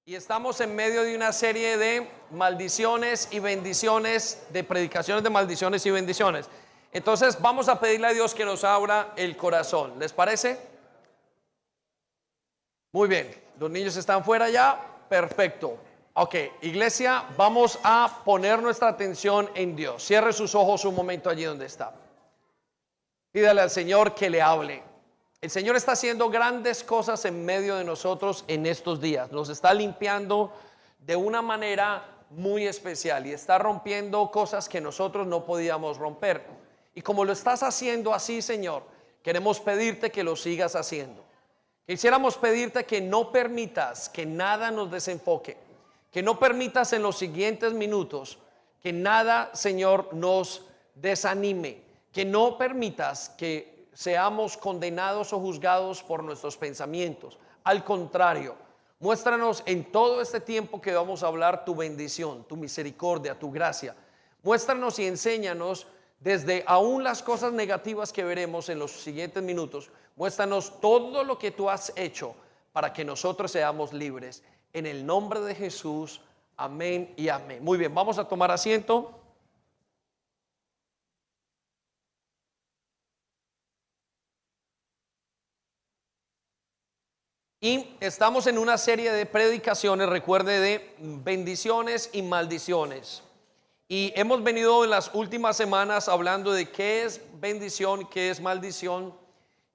Y estamos en medio de una serie de maldiciones y bendiciones, de predicaciones de maldiciones y bendiciones. Entonces vamos a pedirle a Dios que nos abra el corazón. ¿Les parece? Muy bien. ¿Los niños están fuera ya? Perfecto. Ok, iglesia, vamos a poner nuestra atención en Dios. Cierre sus ojos un momento allí donde está. Pídale al Señor que le hable. El Señor está haciendo grandes cosas en medio de nosotros en estos días. Nos está limpiando de una manera muy especial y está rompiendo cosas que nosotros no podíamos romper. Y como lo estás haciendo así, Señor, queremos pedirte que lo sigas haciendo. Quisiéramos pedirte que no permitas que nada nos desenfoque, que no permitas en los siguientes minutos que nada, Señor, nos desanime, que no permitas que seamos condenados o juzgados por nuestros pensamientos. Al contrario, muéstranos en todo este tiempo que vamos a hablar tu bendición, tu misericordia, tu gracia. Muéstranos y enséñanos desde aún las cosas negativas que veremos en los siguientes minutos. Muéstranos todo lo que tú has hecho para que nosotros seamos libres. En el nombre de Jesús, amén y amén. Muy bien, vamos a tomar asiento. Y estamos en una serie de predicaciones, recuerde, de bendiciones y maldiciones. Y hemos venido en las últimas semanas hablando de qué es bendición, qué es maldición.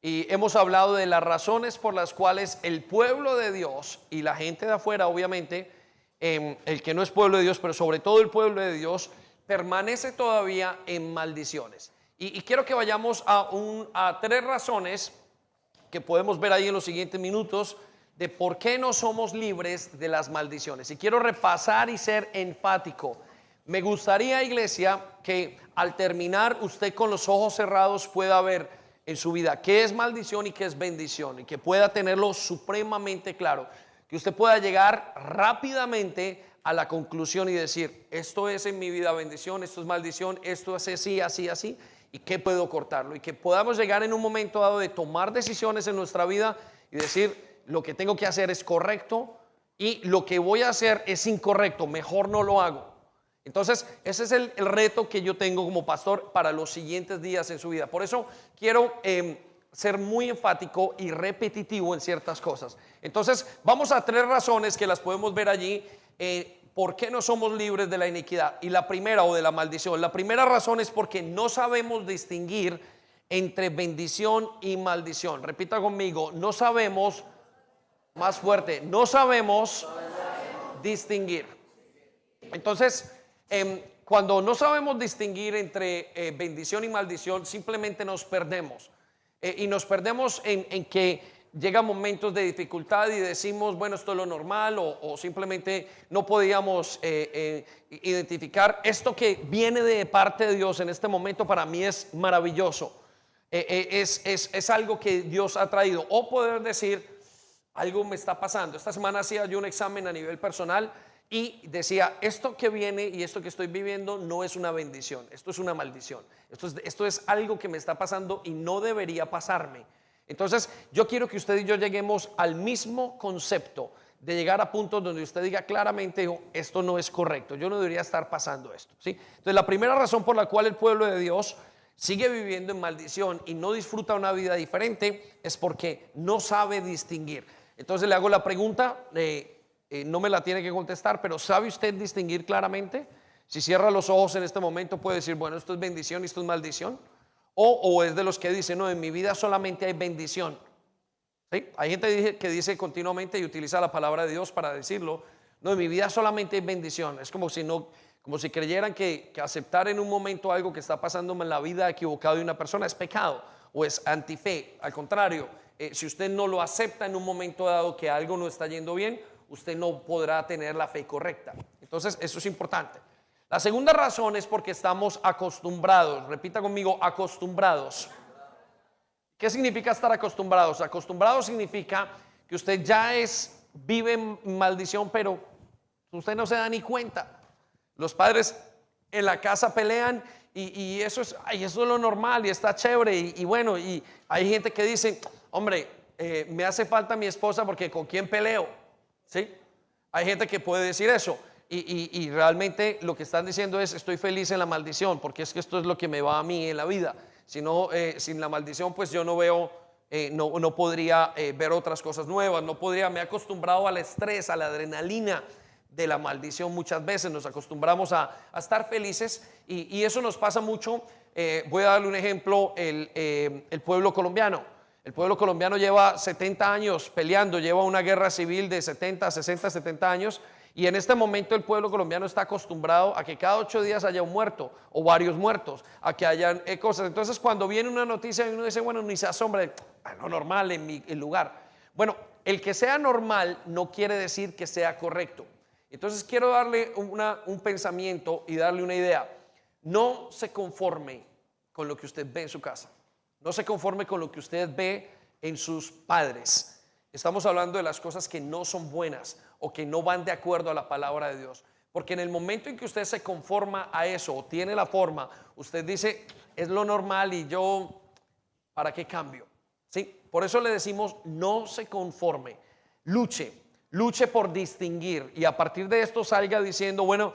Y hemos hablado de las razones por las cuales el pueblo de Dios y la gente de afuera, obviamente, el que no es pueblo de Dios, pero sobre todo el pueblo de Dios, permanece todavía en maldiciones. Y quiero que vayamos a tres razones que podemos ver ahí en los siguientes minutos de por qué no somos libres de las maldiciones. Y quiero repasar y ser enfático. Me gustaría, iglesia, que al terminar usted con los ojos cerrados pueda ver en su vida qué es maldición y qué es bendición, y que pueda tenerlo supremamente claro, que usted pueda llegar rápidamente a la conclusión y decir, esto es en mi vida bendición, esto es maldición, esto es así, así, así, y qué puedo cortarlo, y que podamos llegar en un momento dado de tomar decisiones en nuestra vida y decir, lo que tengo que hacer es correcto y lo que voy a hacer es incorrecto, mejor no lo hago. Entonces ese es el reto que yo tengo como pastor para los siguientes días en su vida. Por eso quiero ser muy enfático y repetitivo en ciertas cosas. Entonces vamos a tres razones que las podemos ver allí. ¿Por qué no somos libres de la iniquidad? Y la primera, o de la maldición, la primera razón es porque no sabemos distinguir entre bendición y maldición. Repita conmigo, no sabemos, más fuerte, no sabemos distinguir. Entonces, cuando no sabemos distinguir entre bendición y maldición, simplemente nos perdemos. Y nos perdemos en que llegan momentos de dificultad y decimos, bueno, esto es lo normal, o simplemente no podíamos identificar. Esto que viene de parte de Dios en este momento para mí es maravilloso. Es algo que Dios ha traído. O poder decir, algo me está pasando. Esta semana hacía yo un examen a nivel personal y decía, esto que viene y esto que estoy viviendo no es una bendición, esto es una maldición. Esto es algo que me está pasando y no debería pasarme. Entonces yo quiero que usted y yo lleguemos al mismo concepto, de llegar a puntos donde usted diga claramente, esto no es correcto, yo no debería estar pasando esto, ¿sí? Entonces la primera razón por la cual el pueblo de Dios sigue viviendo en maldición y no disfruta una vida diferente es porque no sabe distinguir. Entonces le hago la pregunta, no me la tiene que contestar, pero ¿sabe usted distinguir claramente? Si cierra los ojos en este momento puede decir, bueno, esto es bendición y esto es maldición. O es de los que dicen, no, en mi vida solamente hay bendición. ¿Sí? Hay gente que dice continuamente y utiliza la palabra de Dios para decirlo, no, en mi vida solamente hay bendición. Es como si creyeran que aceptar en un momento algo que está pasando en la vida equivocado de una persona es pecado o es antife. Al contrario, si usted no lo acepta en un momento dado que algo no está yendo bien, usted no podrá tener la fe correcta. Entonces eso es importante. La segunda razón es porque estamos acostumbrados. Repita conmigo, acostumbrados. ¿Qué significa estar acostumbrados? Acostumbrados significa que usted ya vive en maldición, pero usted no se da ni cuenta. Los padres en la casa pelean y eso es lo normal y está chévere. Y bueno, y hay gente que dice, hombre, me hace falta mi esposa porque ¿con quién peleo? ¿Sí? Hay gente que puede decir eso y realmente lo que están diciendo es estoy feliz en la maldición porque es que esto es lo que me va a mí en la vida. Si no, sin la maldición pues yo no veo, no podría ver otras cosas nuevas, no podría, me he acostumbrado al estrés, a la adrenalina de la maldición. Muchas veces nos acostumbramos a estar felices y eso nos pasa mucho. Voy a darle un ejemplo, el pueblo colombiano. El pueblo colombiano lleva 70 años peleando, lleva una guerra civil de 70, 60, 70 años y en este momento el pueblo colombiano está acostumbrado a que cada 8 días haya un muerto o varios muertos, a que hayan cosas. Entonces cuando viene una noticia uno dice, bueno, ni se asombra, lo normal en mi lugar. Bueno, el que sea normal no quiere decir que sea correcto. Entonces quiero darle un pensamiento y darle una idea. No se conforme con lo que usted ve en su casa. No se conforme con lo que usted ve en sus padres. Estamos hablando de las cosas que no son buenas o que no van de acuerdo a la palabra de Dios. Porque en el momento en que usted se conforma a eso o tiene la forma, usted dice, es lo normal y yo, ¿para qué cambio? ¿Sí? Por eso le decimos, no se conforme, luche por distinguir y a partir de esto salga diciendo, bueno,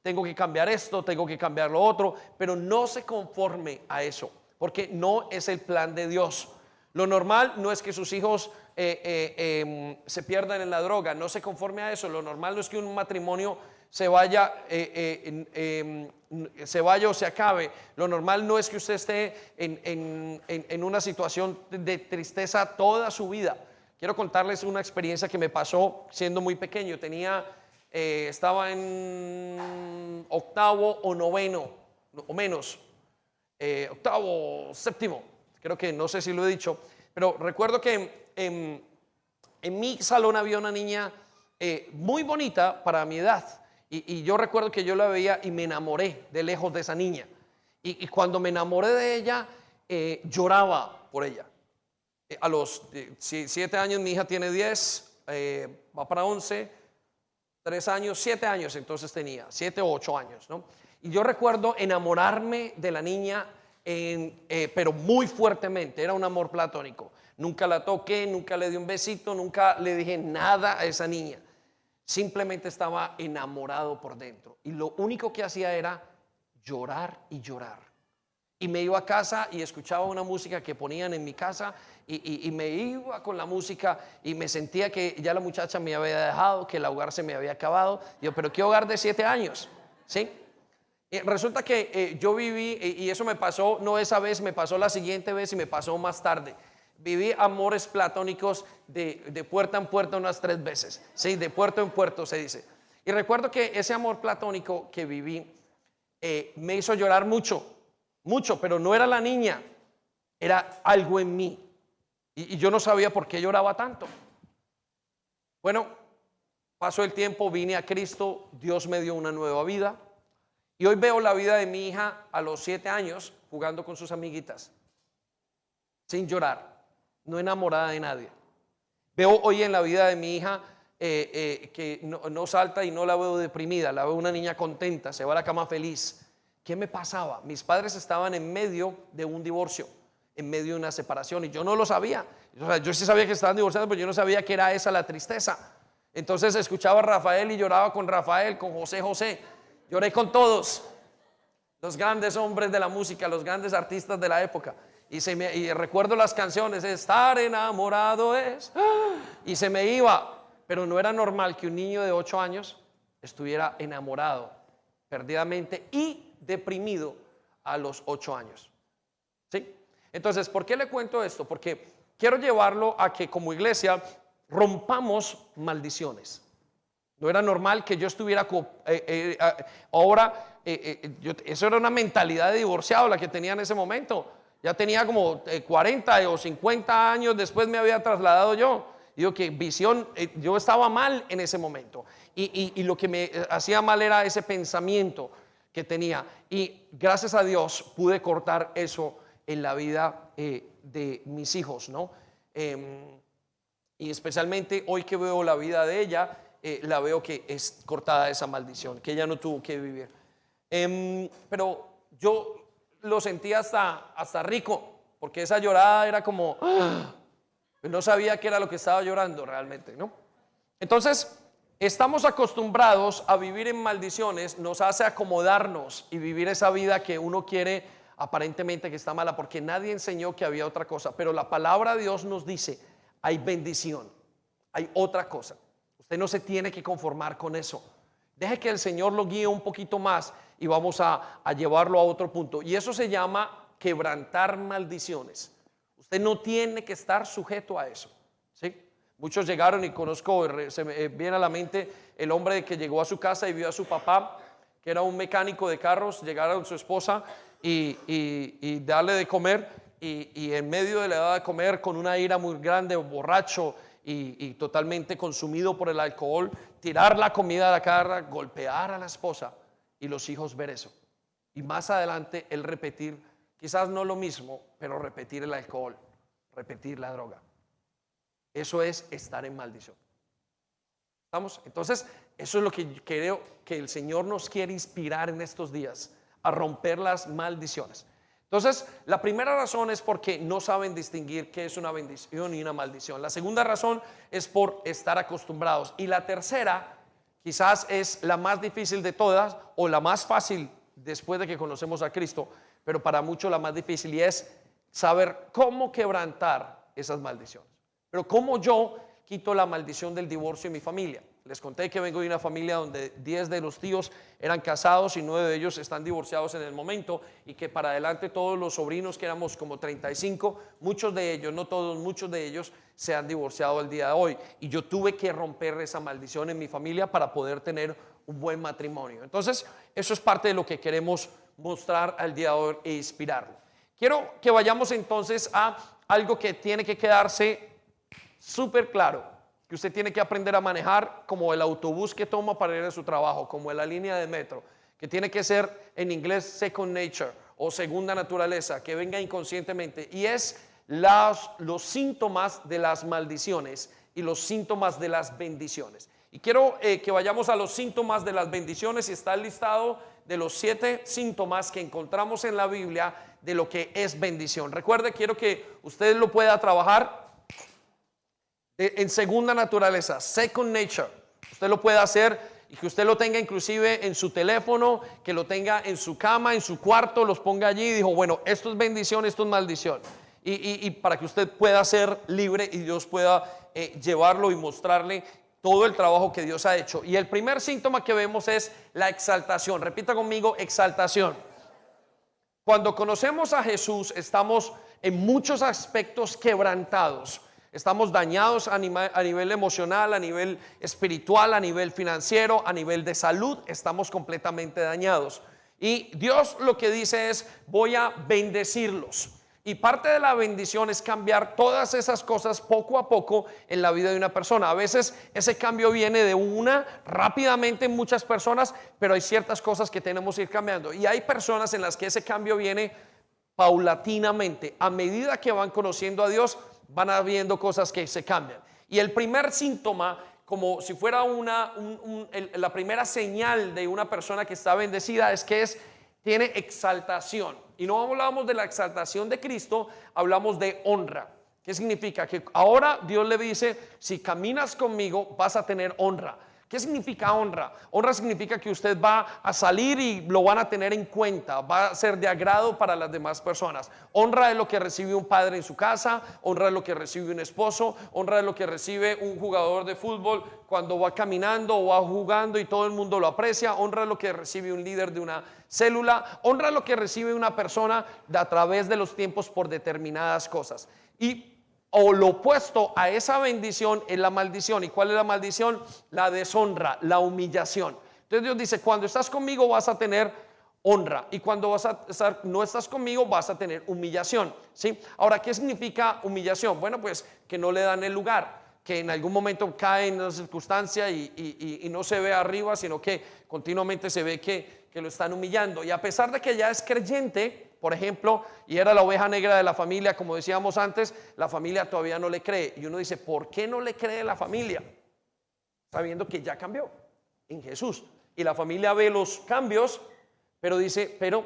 tengo que cambiar esto, tengo que cambiar lo otro, pero no se conforme a eso. Porque no es el plan de Dios. Lo normal no es que sus hijos se pierdan en la droga, no se conforme a eso. Lo normal no es que un matrimonio se vaya o se acabe. Lo normal no es que usted esté en una situación de tristeza toda su vida. Quiero contarles una experiencia que me pasó siendo muy pequeño. Estaba en octavo o noveno o menos. Octavo, séptimo, creo que no sé si lo he dicho, pero recuerdo que en mi salón había una niña muy bonita para mi edad y yo recuerdo que yo la veía y me enamoré de lejos de esa niña y cuando me enamoré de ella lloraba por ella. A los 7 años, mi hija tiene 10, va para 11, 3 años, 7 años entonces tenía, 7 o 8 años, ¿no? Y yo recuerdo enamorarme de la niña, pero muy fuertemente, era un amor platónico. Nunca la toqué, nunca le di un besito, nunca le dije nada a esa niña. Simplemente estaba enamorado por dentro. Y lo único que hacía era llorar y llorar. Y me iba a casa y escuchaba una música que ponían en mi casa y me iba con la música y me sentía que ya la muchacha me había dejado, que el hogar se me había acabado. Yo, pero ¿qué hogar de 7 años? ¿Sí? Resulta que yo viví, y eso me pasó no esa vez, me pasó la siguiente vez y me pasó más tarde. Viví amores platónicos de puerta en puerta unas 3 veces, ¿sí? De puerto en puerto se dice. Y recuerdo que ese amor platónico que viví me hizo llorar mucho, pero no era la niña, era algo en mí. Y yo no sabía por qué lloraba tanto. Bueno, pasó el tiempo, vine a Cristo, Dios me dio una nueva vida. Y hoy veo la vida de mi hija a los 7 años jugando con sus amiguitas, sin llorar, no enamorada de nadie. Veo hoy en la vida de mi hija que no salta y no la veo deprimida, la veo una niña contenta, se va a la cama feliz. ¿Qué me pasaba? Mis padres estaban en medio de un divorcio, en medio de una separación y yo no lo sabía. O sea, yo sí sabía que estaban divorciados, pero yo no sabía que era esa la tristeza. Entonces escuchaba a Rafael y lloraba con Rafael, con José. Lloré con todos los grandes hombres de la música, los grandes artistas de la época. Y recuerdo las canciones, estar enamorado es. Y se me iba. Pero no era normal que un niño de 8 años estuviera enamorado perdidamente y deprimido a los 8 años. ¿Sí? Entonces, ¿por qué le cuento esto? Porque quiero llevarlo a que como iglesia rompamos maldiciones. No era normal que yo estuviera ahora, eso era una mentalidad de divorciado la que tenía en ese momento. Ya tenía como 40 o 50 años, después me había trasladado yo. Digo que visión, yo estaba mal en ese momento. Y lo que me hacía mal era ese pensamiento que tenía. Y gracias a Dios pude cortar eso en la vida de mis hijos, ¿no? Y especialmente hoy que veo la vida de ella, la veo que es cortada esa maldición, que ella no tuvo que vivir. Pero yo lo sentía hasta rico, porque esa llorada era como, no sabía qué era lo que estaba llorando realmente, ¿no? Entonces, estamos acostumbrados a vivir en maldiciones, nos hace acomodarnos y vivir esa vida que uno quiere aparentemente que está mala, porque nadie enseñó que había otra cosa. Pero la palabra de Dios nos dice, hay bendición, hay otra cosa. Usted no se tiene que conformar con eso. Deje que el Señor lo guíe un poquito más y vamos a llevarlo a otro punto. Y eso se llama quebrantar maldiciones. Usted no tiene que estar sujeto a eso, ¿sí? Muchos llegaron y conozco, se me viene a la mente el hombre que llegó a su casa y vio a su papá, que era un mecánico de carros, llegar a su esposa y darle de comer, y en medio de la edad de comer, con una ira muy grande, borracho y totalmente consumido por el alcohol, tirar la comida a la cara, golpear a la esposa y los hijos ver eso. Y más adelante él repetir, quizás no lo mismo, pero repetir el alcohol, repetir la droga. Eso es estar en maldición. ¿Estamos? Entonces, eso es lo que creo que el Señor nos quiere inspirar en estos días, a romper las maldiciones. Entonces, la primera razón es porque no saben distinguir qué es una bendición y una maldición. La segunda razón es por estar acostumbrados. Y la tercera, quizás es la más difícil de todas, o la más fácil después de que conocemos a Cristo, pero para muchos la más difícil, y es saber cómo quebrantar esas maldiciones. Pero cómo yo quito la maldición del divorcio en mi familia. Les conté que vengo de una familia donde 10 de los tíos eran casados y 9 de ellos están divorciados en el momento, y que para adelante todos los sobrinos, que éramos como 35, muchos de ellos, no todos, muchos de ellos se han divorciado el día de hoy, y yo tuve que romper esa maldición en mi familia para poder tener un buen matrimonio. Entonces, eso es parte de lo que queremos mostrar al día de hoy e inspirarlo. Quiero que vayamos entonces a algo que tiene que quedarse súper claro, que usted tiene que aprender a manejar, como el autobús que toma para ir a su trabajo, como en la línea de metro, que tiene que ser en inglés second nature o segunda naturaleza, que venga inconscientemente, y es los síntomas de las maldiciones y los síntomas de las bendiciones. Y quiero que vayamos a los síntomas de las bendiciones, y está el listado de los 7 síntomas que encontramos en la Biblia de lo que es bendición. Recuerde, quiero que usted lo pueda trabajar en segunda naturaleza, second nature. Usted lo puede hacer, y que usted lo tenga inclusive en su teléfono, que lo tenga en su cama, en su cuarto, los ponga allí y dijo, bueno, esto es bendición, esto es maldición. Y para que usted pueda ser libre y Dios pueda llevarlo y mostrarle todo el trabajo que Dios ha hecho. Y el primer síntoma que vemos es la exaltación. Repita conmigo, exaltación. Cuando conocemos a Jesús, estamos en muchos aspectos quebrantados. Estamos dañados a nivel emocional, a nivel espiritual, a nivel financiero, a nivel de salud. Estamos completamente dañados. Y Dios lo que dice es, voy a bendecirlos. Y parte de la bendición es cambiar todas esas cosas poco a poco en la vida de una persona. A veces ese cambio viene de rápidamente en muchas personas, pero hay ciertas cosas que tenemos que ir cambiando. Y hay personas en las que ese cambio viene paulatinamente. A medida que van conociendo a Dios, van habiendo cosas que se cambian. Y el primer síntoma, como si fuera la primera señal de una persona que está bendecida, es que tiene exaltación. Y no hablamos de la exaltación de Cristo, hablamos de honra. ¿Qué significa? Que ahora Dios le dice, si caminas conmigo vas a tener honra. ¿Qué significa honra? Honra significa que usted va a salir y lo van a tener en cuenta, va a ser de agrado para las demás personas. Honra es lo que recibe un padre en su casa, honra es lo que recibe un esposo, honra es lo que recibe un jugador de fútbol cuando va caminando o va jugando y todo el mundo lo aprecia. Honra es lo que recibe un líder de una célula, honra es lo que recibe una persona a través de los tiempos por determinadas cosas. O lo opuesto a esa bendición es la maldición. ¿Y cuál es la maldición? La deshonra, la humillación. Entonces Dios dice, cuando estás conmigo vas a tener honra, y cuando no estás conmigo vas a tener humillación, ¿sí? Ahora, ¿qué significa humillación? Bueno, pues que no le dan el lugar, que en algún momento cae en una circunstancia y no se ve arriba, sino que continuamente se ve que lo están humillando. Y a pesar de que ya es creyente, por ejemplo, y era la oveja negra de la familia, como decíamos antes, la familia todavía no le cree. Y uno dice, ¿por qué no le cree la familia? Sabiendo que ya cambió en Jesús. Y la familia ve los cambios, pero dice, pero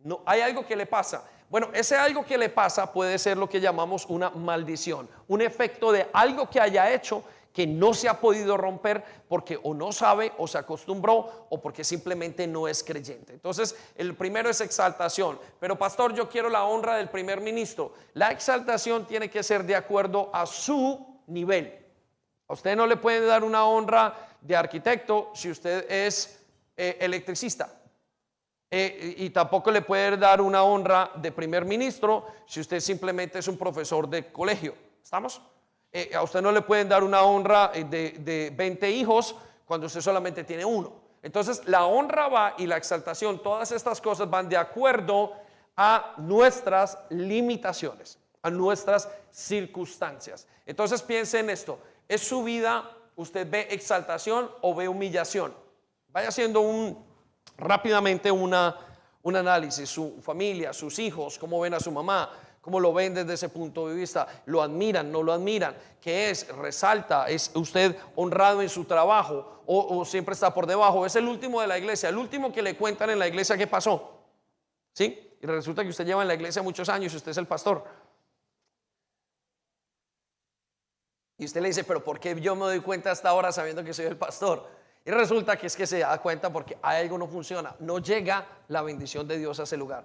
no, hay algo que le pasa. Bueno, ese algo que le pasa puede ser lo que llamamos una maldición, un efecto de algo que haya hecho que no se ha podido romper porque o no sabe o se acostumbró o porque simplemente no es creyente. Entonces, el primero es exaltación. Pero pastor, yo quiero la honra del primer ministro. La exaltación tiene que ser de acuerdo a su nivel. A usted no le puede dar una honra de arquitecto si usted es electricista. Y tampoco le puede dar una honra de primer ministro si usted simplemente es un profesor de colegio. ¿Estamos? A usted no le pueden dar una honra de 20 hijos cuando usted solamente tiene uno. Entonces la honra va y la exaltación, todas estas cosas van de acuerdo a nuestras limitaciones, a nuestras circunstancias. Entonces piense en esto: ¿es su vida, usted ve exaltación o ve humillación? Vaya haciendo rápidamente un análisis. Su familia, sus hijos, cómo ven a su mamá, cómo lo ven desde ese punto de vista. ¿Lo admiran? ¿No lo admiran? ¿Qué es? ¿Resalta? ¿Es usted honrado en su trabajo o siempre está por debajo? Es el último de la iglesia, el último que le cuentan en la iglesia qué pasó, ¿sí? Y resulta que usted lleva en la iglesia muchos años y usted es el pastor. Y usted le dice, pero ¿por qué yo me doy cuenta hasta ahora sabiendo que soy el pastor? Y resulta que es que se da cuenta porque algo no funciona, no llega la bendición de Dios a ese lugar.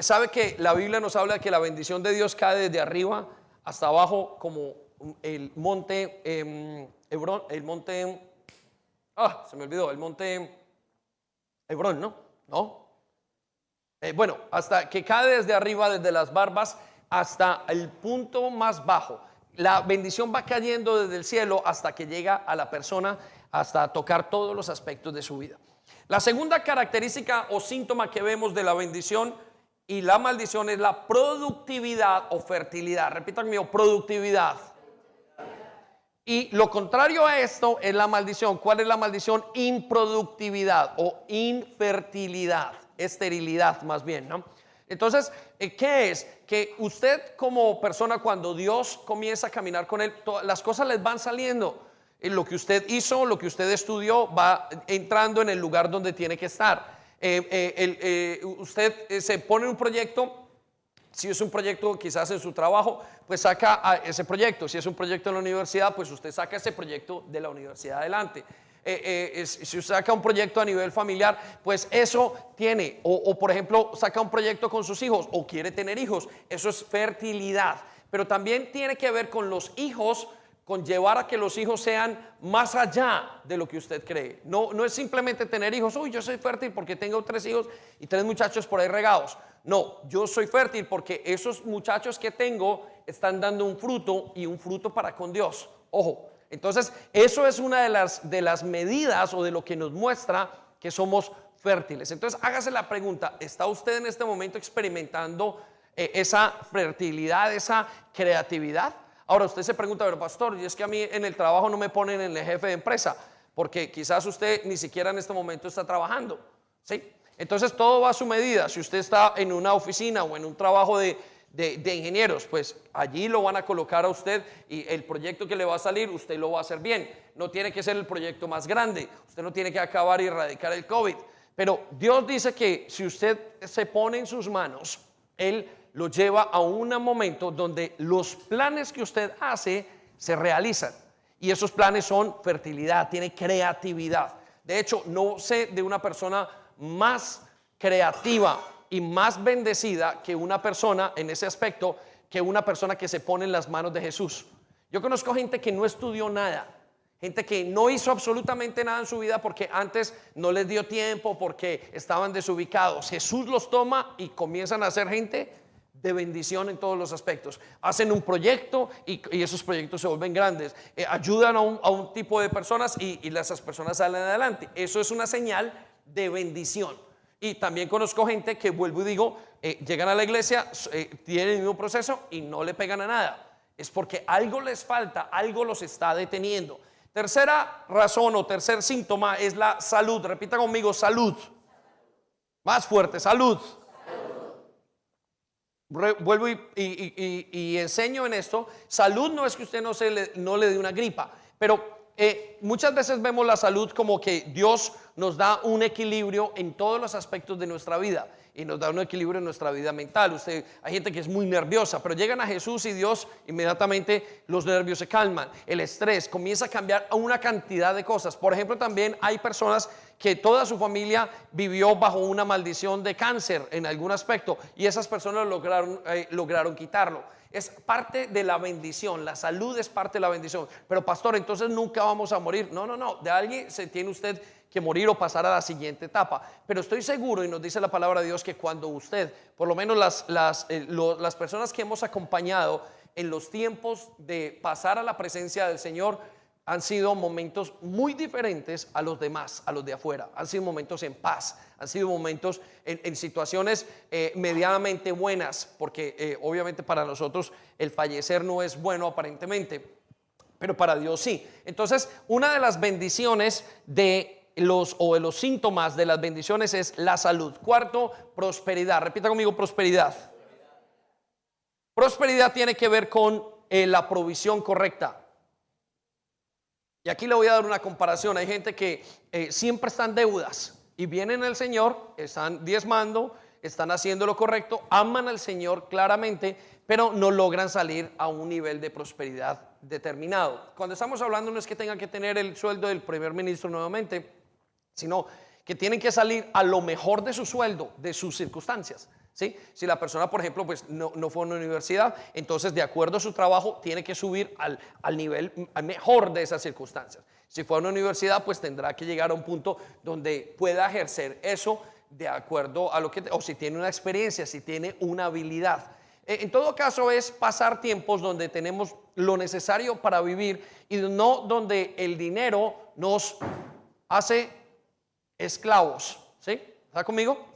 ¿Sabe que la Biblia nos habla de que la bendición de Dios cae desde arriba hasta abajo, como el monte Hebrón, el monte, se me olvidó, el monte Hebrón, ¿no? Bueno, hasta que cae desde arriba, desde las barbas hasta el punto más bajo. La bendición va cayendo desde el cielo hasta que llega a la persona, hasta tocar todos los aspectos de su vida. La segunda característica o síntoma que vemos de la bendición y la maldición es la productividad o fertilidad. Repita conmigo: productividad. Y lo contrario a esto es la maldición. ¿Cuál es la maldición? Improductividad o infertilidad, esterilidad más bien, ¿no? Entonces, ¿qué es? Que usted como persona, cuando Dios comienza a caminar con él, las cosas les van saliendo. Lo que usted hizo, lo que usted estudió, va entrando en el lugar donde tiene que estar. Usted se pone un proyecto. Si es un proyecto quizás en su trabajo, pues saca ese proyecto. Si es un proyecto en la universidad, pues usted saca ese proyecto de la universidad adelante. Si usted saca un proyecto a nivel familiar, pues eso tiene. O por ejemplo, saca un proyecto con sus hijos o quiere tener hijos. Eso es fertilidad. Pero también tiene que ver con los hijos, con llevar a que los hijos sean más allá de lo que usted cree. No es simplemente tener hijos. Uy, yo soy fértil porque tengo 3 hijos y 3 muchachos por ahí regados. No, yo soy fértil porque esos muchachos que tengo están dando un fruto, y un fruto para con Dios. Ojo, entonces eso es una de las medidas o de lo que nos muestra que somos fértiles. Entonces hágase la pregunta: ¿está usted en este momento experimentando esa fertilidad, esa creatividad? Ahora usted se pregunta, pero pastor, y es que a mí en el trabajo no me ponen en el jefe de empresa, porque quizás usted ni siquiera en este momento está trabajando, ¿sí? Entonces todo va a su medida. Si usted está en una oficina o en un trabajo de ingenieros, pues allí lo van a colocar a usted, y el proyecto que le va a salir, usted lo va a hacer bien. No tiene que ser el proyecto más grande, usted no tiene que acabar y erradicar el COVID, pero Dios dice que si usted se pone en sus manos, Él lo lleva a un momento donde los planes que usted hace se realizan, y esos planes son fertilidad, tiene creatividad. De hecho, no sé de una persona más creativa y más bendecida que una persona en ese aspecto, que una persona que se pone en las manos de Jesús. Yo conozco gente que no estudió nada, gente que no hizo absolutamente nada en su vida porque antes no les dio tiempo, porque estaban desubicados. Jesús los toma y comienzan a ser gente de bendición en todos los aspectos. Hacen un proyecto y esos proyectos se vuelven grandes. Ayudan a un tipo de personas y esas personas salen adelante. Eso es una señal de bendición. Y también conozco gente que, vuelvo y digo, llegan a la iglesia, tienen el mismo proceso y no le pegan a nada. Es porque algo les falta, algo los está deteniendo. Tercera razón o tercer síntoma es la salud. Repita conmigo: salud. Más fuerte: salud. Vuelvo y enseño en esto. Salud no es que usted no le dé una gripa, pero muchas veces vemos la salud como que Dios nos da un equilibrio en todos los aspectos de nuestra vida y nos da un equilibrio en nuestra vida mental. Hay gente que es muy nerviosa, pero llegan a Jesús y Dios inmediatamente los nervios se calman, el estrés comienza a cambiar a una cantidad de cosas. Por ejemplo, también hay personas que toda su familia vivió bajo una maldición de cáncer en algún aspecto y esas personas lograron quitarlo. Es parte de la bendición, la salud es parte de la bendición. Pero pastor, entonces nunca vamos a morir. No, de alguien se tiene usted que morir o pasar a la siguiente etapa. Pero estoy seguro, y nos dice la palabra de Dios, que cuando usted, por lo menos las personas que hemos acompañado en los tiempos de pasar a la presencia del Señor, han sido momentos muy diferentes a los demás, a los de afuera. Han sido momentos en paz, han sido momentos en situaciones medianamente buenas, porque obviamente para nosotros el fallecer no es bueno aparentemente, pero para Dios sí. Entonces, una de las bendiciones de los síntomas de las bendiciones es la salud. Cuarto, prosperidad. Repita conmigo, prosperidad. Prosperidad tiene que ver con la provisión correcta. Y aquí le voy a dar una comparación. Hay gente que siempre está en deudas y vienen al Señor, están diezmando, están haciendo lo correcto, aman al Señor claramente, pero no logran salir a un nivel de prosperidad determinado. Cuando estamos hablando no es que tengan que tener el sueldo del primer ministro nuevamente, sino que tienen que salir a lo mejor de su sueldo, de sus circunstancias. ¿Sí? Si la persona, por ejemplo, pues no fue a una universidad, entonces de acuerdo a su trabajo tiene que subir al nivel mejor de esas circunstancias. Si fue a una universidad, pues tendrá que llegar a un punto donde pueda ejercer eso de acuerdo a lo que, o si tiene una experiencia, si tiene una habilidad. En todo caso es pasar tiempos donde tenemos lo necesario para vivir y no donde el dinero nos hace esclavos. ¿Sí? ¿Está conmigo?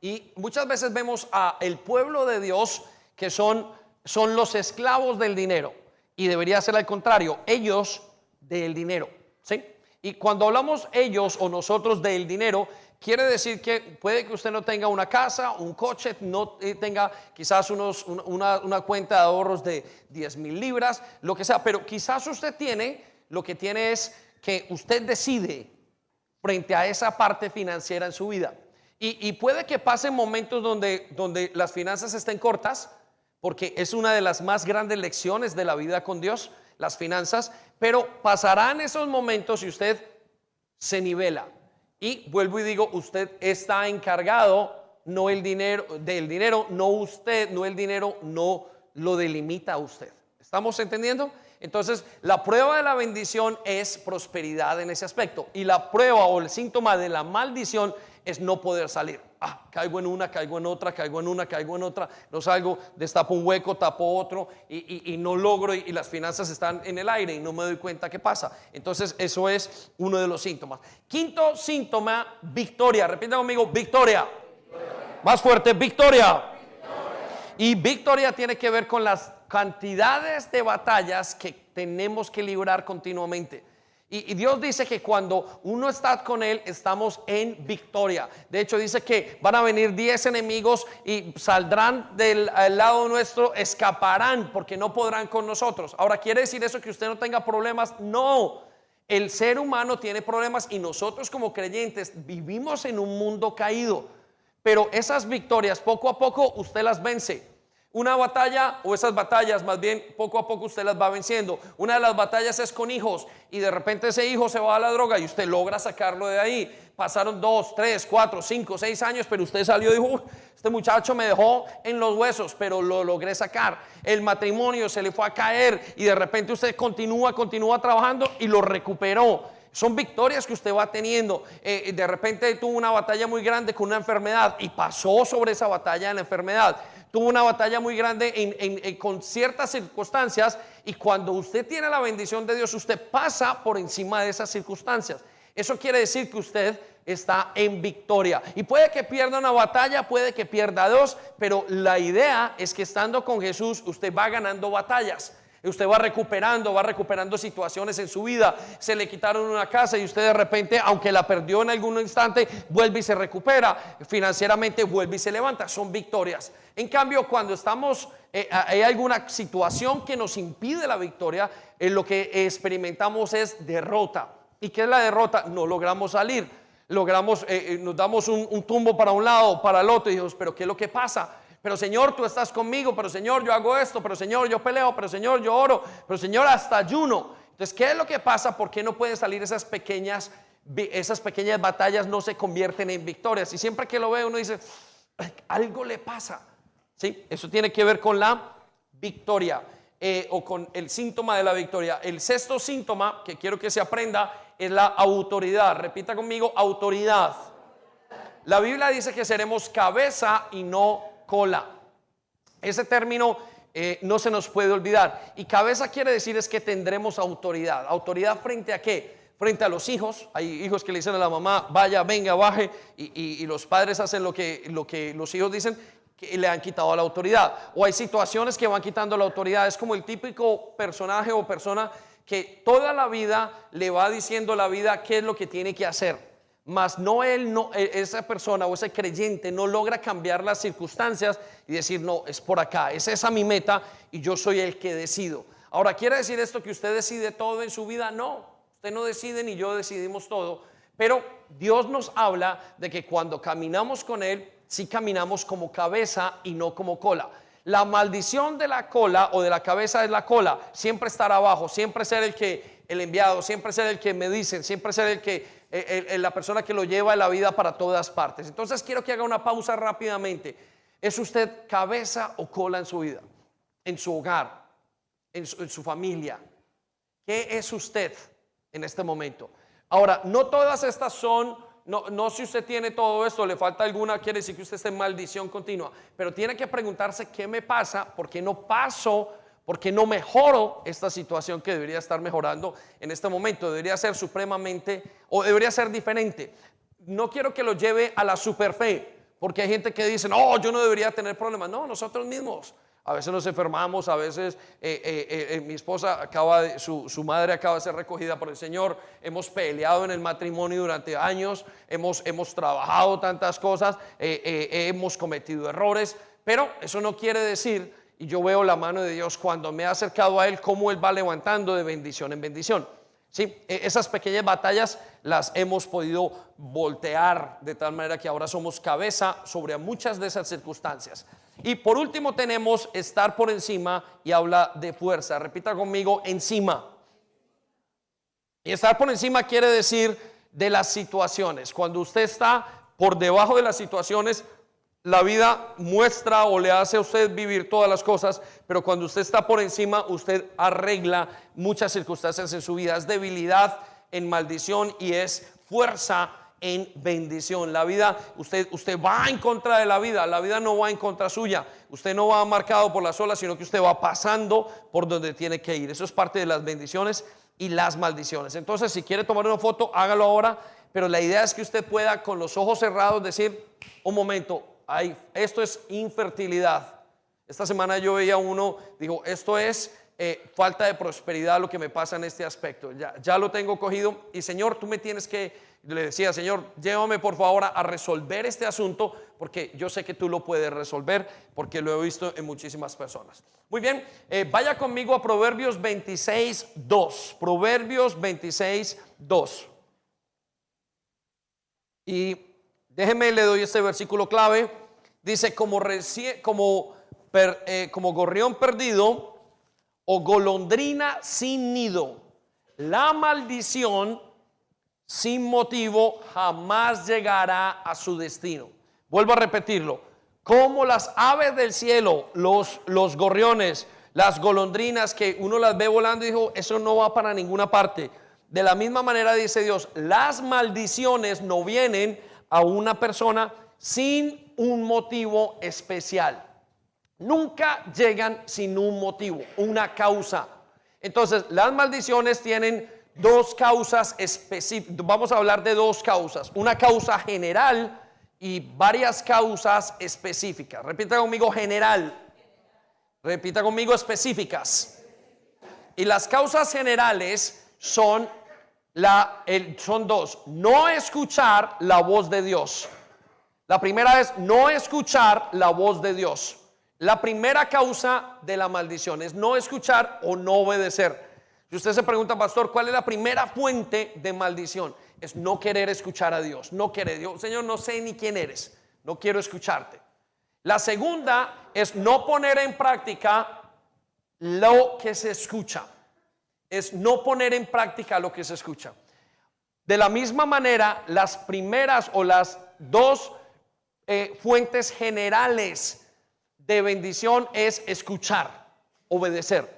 Y muchas veces vemos a el pueblo de Dios que son los esclavos del dinero y debería ser al contrario, ellos del dinero, ¿sí? Y cuando hablamos ellos o nosotros del dinero, quiere decir que puede que usted no tenga una casa, un coche, no tenga quizás una cuenta de ahorros de 10,000 libras, lo que sea, pero quizás usted lo que tiene es que usted decide frente a esa parte financiera en su vida. Y puede que pasen momentos donde las finanzas estén cortas, porque es una de las más grandes lecciones de la vida con Dios, las finanzas, pero pasarán esos momentos y usted se nivela. Y vuelvo y digo, usted está encargado, no el dinero, del dinero, no usted, no el dinero, no lo delimita a usted. ¿Estamos entendiendo? Entonces, la prueba de la bendición es prosperidad en ese aspecto. Y la prueba o el síntoma de la maldición es no poder salir. Caigo en una, caigo en otra, caigo en una, caigo en otra, no salgo, destapo un hueco, tapo otro y no logro y las finanzas están en el aire y no me doy cuenta qué pasa. Entonces, eso es uno de los síntomas. Quinto síntoma, victoria. Repita conmigo, victoria. Más fuerte, victoria. Y victoria tiene que ver con las cantidades de batallas que tenemos que librar continuamente. Y Dios dice que cuando uno está con Él, estamos en victoria. De hecho, dice que van a venir 10 enemigos y saldrán del lado nuestro, escaparán porque no podrán con nosotros. Ahora, ¿quiere decir eso que usted no tenga problemas? No. El ser humano tiene problemas y nosotros como creyentes vivimos en un mundo caído. Pero esas victorias, poco a poco, usted las vence. Una batalla, o esas batallas más bien, poco a poco usted las va venciendo. Una de las batallas es con hijos y de repente ese hijo se va a la droga y usted logra sacarlo de ahí. Pasaron 2, 3, 4, 5, 6 años, pero usted salió y dijo, este muchacho me dejó en los huesos, pero lo logré sacar. El matrimonio se le fue a caer y de repente usted continúa trabajando y lo recuperó. Son victorias que usted va teniendo. De repente tuvo una batalla muy grande con una enfermedad y pasó sobre esa batalla en la enfermedad. Tuvo una batalla muy grande con ciertas circunstancias y cuando usted tiene la bendición de Dios, usted pasa por encima de esas circunstancias. Eso quiere decir que usted está en victoria. Y puede que pierda una batalla, puede que pierda dos, pero la idea es que estando con Jesús, usted va ganando batallas. Usted va recuperando situaciones en su vida. Se le quitaron una casa y usted de repente, aunque la perdió en algún instante, vuelve y se recupera. Financieramente vuelve y se levanta. Son victorias. En cambio, cuando estamos hay alguna situación que nos impide la victoria, lo que experimentamos es derrota. ¿Y qué es la derrota? No logramos salir, nos damos un tumbo para un lado, para el otro, y dijimos, pero ¿qué es lo que pasa? Pero Señor, tú estás conmigo, pero Señor, yo hago esto, pero Señor, yo peleo, pero Señor, yo oro, pero Señor, hasta ayuno. Entonces, ¿qué es lo que pasa? ¿Por qué no pueden salir esas pequeñas batallas? No se convierten en victorias. Y siempre que lo ve uno dice, algo le pasa. ¿Sí? Eso tiene que ver con la victoria o con el síntoma de la victoria. El sexto síntoma que quiero que se aprenda es la autoridad. Repita conmigo, autoridad. La Biblia dice que seremos cabeza y no cola. Ese término no se nos puede olvidar. Y cabeza quiere decir es que tendremos autoridad. ¿Autoridad frente a qué? Frente a los hijos. Hay hijos que le dicen a la mamá, vaya, venga, baje, y los padres hacen lo que los hijos dicen, que le han quitado la autoridad. O hay situaciones que van quitando la autoridad. Es como el típico personaje o persona que toda la vida le va diciendo a la vida qué es lo que tiene que hacer. Mas esa persona o ese creyente no logra cambiar las circunstancias y decir, no, es por acá, es esa mi meta y yo soy el que decido. Ahora, ¿quiere decir esto que usted decide todo en su vida? No, usted no decide ni yo decidimos todo, pero Dios nos habla de que cuando caminamos con Él, sí caminamos como cabeza y no como cola. La maldición de la cola o de la cabeza es la cola, siempre estar abajo, siempre ser el enviado, siempre ser el que me dicen, siempre ser la persona que lo lleva en la vida para todas partes. Entonces quiero que haga una pausa rápidamente. ¿Es usted cabeza o cola en su vida? En su hogar, en su familia. ¿Qué es usted en este momento? Ahora, no todas estas son, no si usted tiene todo esto, le falta alguna, quiere decir que usted está en maldición continua. Pero tiene que preguntarse qué me pasa, por qué no paso, por qué no mejoro esta situación que debería estar mejorando en este momento. Debería ser supremamente, o debería ser diferente. No quiero que lo lleve a la superfe, porque hay gente que dice, no, yo no debería tener problemas. No, nosotros mismos. A veces nos enfermamos, a veces mi esposa su madre acaba de ser recogida por el Señor. Hemos peleado en el matrimonio durante años, hemos trabajado tantas cosas, hemos cometido errores, pero eso no quiere decir, y yo veo la mano de Dios cuando me he acercado a Él, cómo Él va levantando de bendición en bendición. ¿Sí? Esas pequeñas batallas las hemos podido voltear de tal manera que ahora somos cabeza sobre muchas de esas circunstancias. Y por último tenemos estar por encima y habla de fuerza. Repita conmigo, encima. Y estar por encima quiere decir de las situaciones. Cuando usted está por debajo de las situaciones, la vida muestra o le hace a usted vivir todas las cosas, pero cuando usted está por encima, usted arregla muchas circunstancias en su vida. Es debilidad en maldición y es fuerza en bendición. La vida, usted va en contra de la vida no va en contra suya. Usted no va marcado por las olas, sino que usted va pasando por donde tiene que ir. Eso es parte de las bendiciones y las maldiciones. Entonces, si quiere tomar una foto, hágalo ahora, pero la idea es que usted pueda con los ojos cerrados decir, un momento, esto es infertilidad. Esta semana yo veía uno, digo, esto es falta de prosperidad lo que me pasa en este aspecto. Ya lo tengo cogido y Señor, tú me tienes que, le decía, Señor, llévame por favor a resolver este asunto, porque yo sé que tú lo puedes resolver, porque lo he visto en muchísimas personas. Muy bien, vaya conmigo a Proverbios 26:2. Proverbios 26:2. Y déjeme, le doy este versículo clave. Dice, como gorrión perdido o golondrina sin nido, la maldición sin motivo jamás llegará a su destino. Vuelvo a repetirlo. Como las aves del cielo, los gorriones, las golondrinas que uno las ve volando y dijo, eso no va para ninguna parte. De la misma manera dice Dios, las maldiciones no vienen a una persona sin un motivo especial. Nunca llegan sin un motivo, una causa. Entonces, las maldiciones tienen dos causas específicas. Vamos a hablar de dos causas, una causa general y varias causas específicas. Repita conmigo, general. Repita conmigo, específicas. Y las causas generales son dos. No escuchar la voz de Dios. La primera es no escuchar la voz de Dios. La primera causa de la maldición es no escuchar o no obedecer. Si usted se pregunta, pastor, ¿cuál es la primera fuente de maldición? Es no querer escuchar a Dios. No querer, Dios, Señor, no sé ni quién eres, no quiero escucharte. La segunda es no poner en práctica lo que se escucha. Es no poner en práctica lo que se escucha. De la misma manera, las primeras o las dos fuentes generales de bendición es escuchar, obedecer.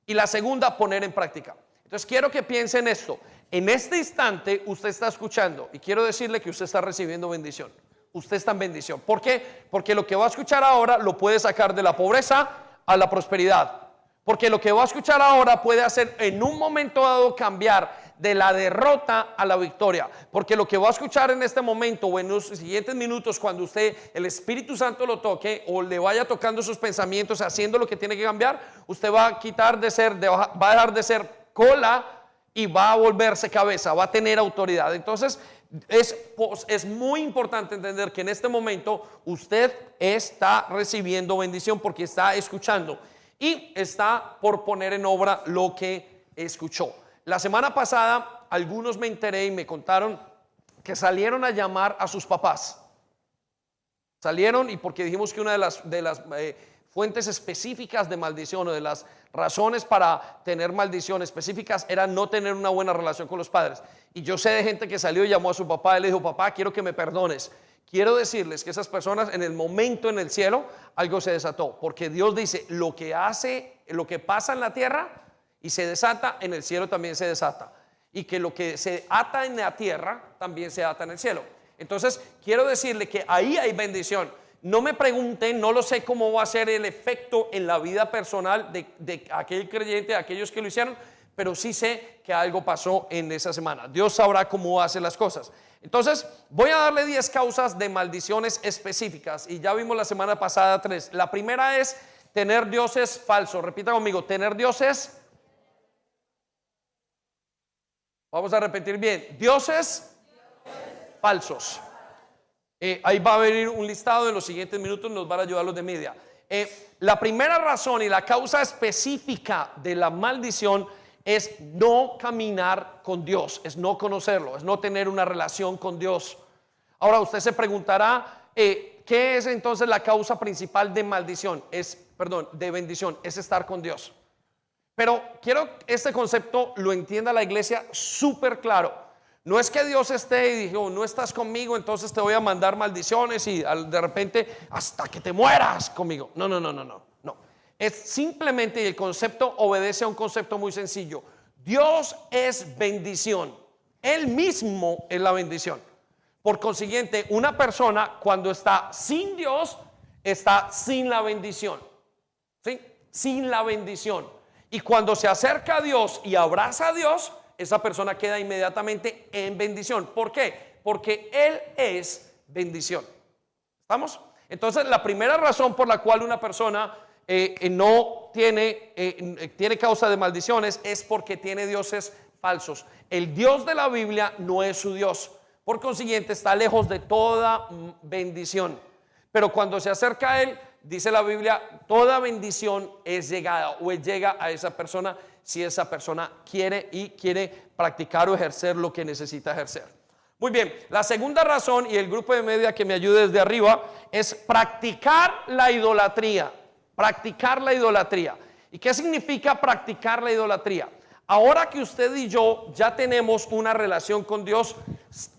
Y la segunda, poner en práctica. Entonces quiero que piense en esto. En este instante usted está escuchando y quiero decirle que usted está recibiendo bendición. Usted está en bendición. ¿Por qué? Porque lo que va a escuchar ahora lo puede sacar de la pobreza a la prosperidad. Porque lo que va a escuchar ahora puede hacer en un momento dado cambiar de la derrota a la victoria. Porque lo que va a escuchar en este momento o en los siguientes minutos, cuando usted, el Espíritu Santo lo toque o le vaya tocando sus pensamientos, haciendo lo que tiene que cambiar, usted va a quitar va a dejar de ser cola y va a volverse cabeza, va a tener autoridad. Entonces es muy importante entender que en este momento usted está recibiendo bendición porque está escuchando y está por poner en obra lo que escuchó. La semana pasada algunos me enteré y me contaron que salieron a llamar a sus papás. Salieron y porque dijimos que una de las fuentes específicas de maldición o de las razones para tener maldición específicas era no tener una buena relación con los padres. Y yo sé de gente que salió y llamó a su papá y le dijo: papá, quiero que me perdones. Quiero decirles que esas personas en el momento en el cielo algo se desató, porque Dios dice lo que pasa en la tierra y se desata en el cielo también se desata, y que lo que se ata en la tierra también se ata en el cielo. Entonces quiero decirle que ahí hay bendición. No me pregunten, no lo sé cómo va a ser el efecto en la vida personal de aquel creyente, de aquellos que lo hicieron, pero sí sé que algo pasó en esa semana. Dios sabrá cómo hace las cosas. Entonces voy a darle 10 causas de maldiciones específicas y ya vimos la semana pasada 3. La primera es tener dioses falsos. Repita conmigo, tener dioses. Vamos a repetir bien, dioses falsos. Ahí va a venir un listado en los siguientes minutos, nos van a ayudar los de media. La primera razón y la causa específica de la maldición es no caminar con Dios, es no conocerlo, es no tener una relación con Dios. Ahora usted se preguntará, ¿qué es entonces la causa principal de maldición? De bendición, es estar con Dios. Pero quiero que este concepto lo entienda la iglesia súper claro. No es que Dios esté y dijo: no estás conmigo, entonces te voy a mandar maldiciones y de repente hasta que te mueras conmigo. No. Es simplemente, y el concepto obedece a un concepto muy sencillo. Dios es bendición. Él mismo es la bendición. Por consiguiente, una persona cuando está sin Dios, está sin la bendición. ¿Sí? Sin la bendición. Y cuando se acerca a Dios y abraza a Dios, esa persona queda inmediatamente en bendición. ¿Por qué? Porque Él es bendición. ¿Estamos? Entonces, la primera razón por la cual una persona no tiene causa de maldiciones es porque tiene dioses falsos. El Dios de la Biblia no es su Dios. Por consiguiente, está lejos de toda bendición. Pero cuando se acerca a Él, dice la Biblia, toda bendición es llegada o llega a esa persona si esa persona quiere practicar o ejercer lo que necesita ejercer. Muy bien, la segunda razón, y el grupo de media que me ayude desde arriba, es practicar la idolatría. Practicar la idolatría. ¿Y qué significa practicar la idolatría? Ahora que usted y yo ya tenemos una relación con Dios,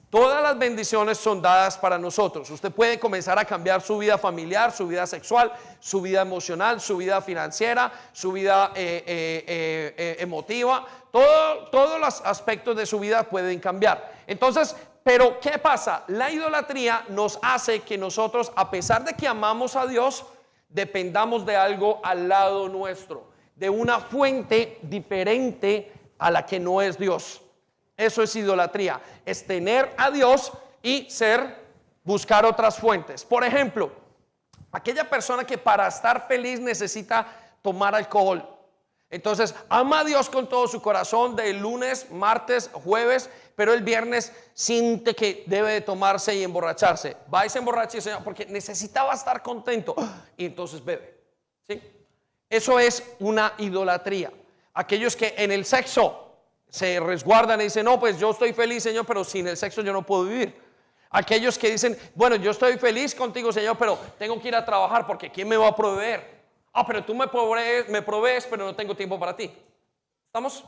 todas las bendiciones son dadas para nosotros. Usted puede comenzar a cambiar su vida familiar, su vida sexual, su vida emocional, su vida financiera, su vida emotiva. Todos los aspectos de su vida pueden cambiar. Entonces, pero ¿qué pasa? La idolatría nos hace que nosotros, a pesar de que amamos a Dios, dependamos de algo al lado nuestro, de una fuente diferente a la que no es Dios. Eso es idolatría, es tener a Dios y buscar otras fuentes. Por ejemplo, aquella persona que para estar feliz necesita tomar alcohol. Entonces ama a Dios con todo su corazón de lunes, martes, jueves, pero el viernes siente que debe de tomarse y emborracharse. Va y se emborracha y se, porque necesitaba estar contento y entonces bebe. ¿Sí? Eso es una idolatría. Aquellos que en el sexo se resguardan y dicen, no, pues yo estoy feliz, Señor, pero sin el sexo yo no puedo vivir. Aquellos que dicen, bueno, yo estoy feliz contigo, Señor, pero tengo que ir a trabajar porque ¿quién me va a proveer? Ah, pero tú me provees, pero no tengo tiempo para ti. ¿Estamos?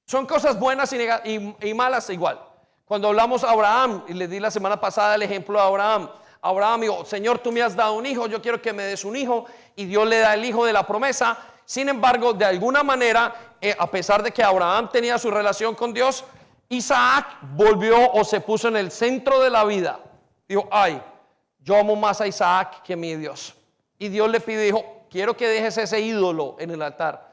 Son cosas buenas y malas igual. Cuando hablamos a Abraham, y le di la semana pasada el ejemplo a Abraham. Abraham dijo, Señor, tú me has dado un hijo, yo quiero que me des un hijo. Y Dios le da el hijo de la promesa. Sin embargo, de alguna manera, a pesar de que Abraham tenía su relación con Dios, Isaac volvió o se puso en el centro de la vida. Dijo, ay, yo amo más a Isaac que a mi Dios. Y Dios le pide, dijo, quiero que dejes ese ídolo en el altar.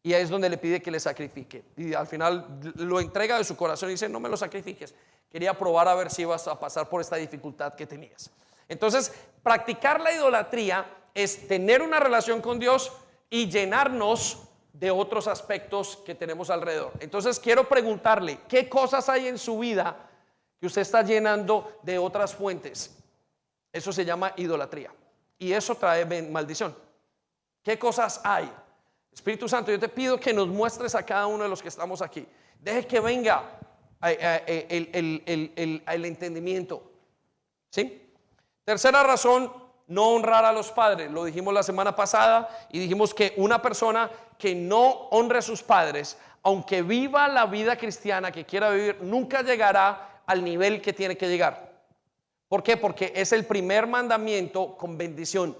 Y ahí es donde le pide que le sacrifique. Y al final lo entrega de su corazón y dice, no me lo sacrifiques. Quería probar a ver si ibas a pasar por esta dificultad que tenías. Entonces, practicar la idolatría es tener una relación con Dios y llenarnos de otros aspectos que tenemos alrededor. Entonces, quiero preguntarle, ¿qué cosas hay en su vida que usted está llenando de otras fuentes? Eso se llama idolatría. Y eso trae maldición. ¿Qué cosas hay? Espíritu Santo, yo te pido que nos muestres a cada uno de los que estamos aquí. Deje que venga el entendimiento. ¿Sí? Tercera razón, no honrar a los padres. Lo dijimos la semana pasada y dijimos que una persona que no honre a sus padres, aunque viva la vida cristiana que quiera vivir, nunca llegará al nivel que tiene que llegar. ¿Por qué? Porque es el primer mandamiento con bendición.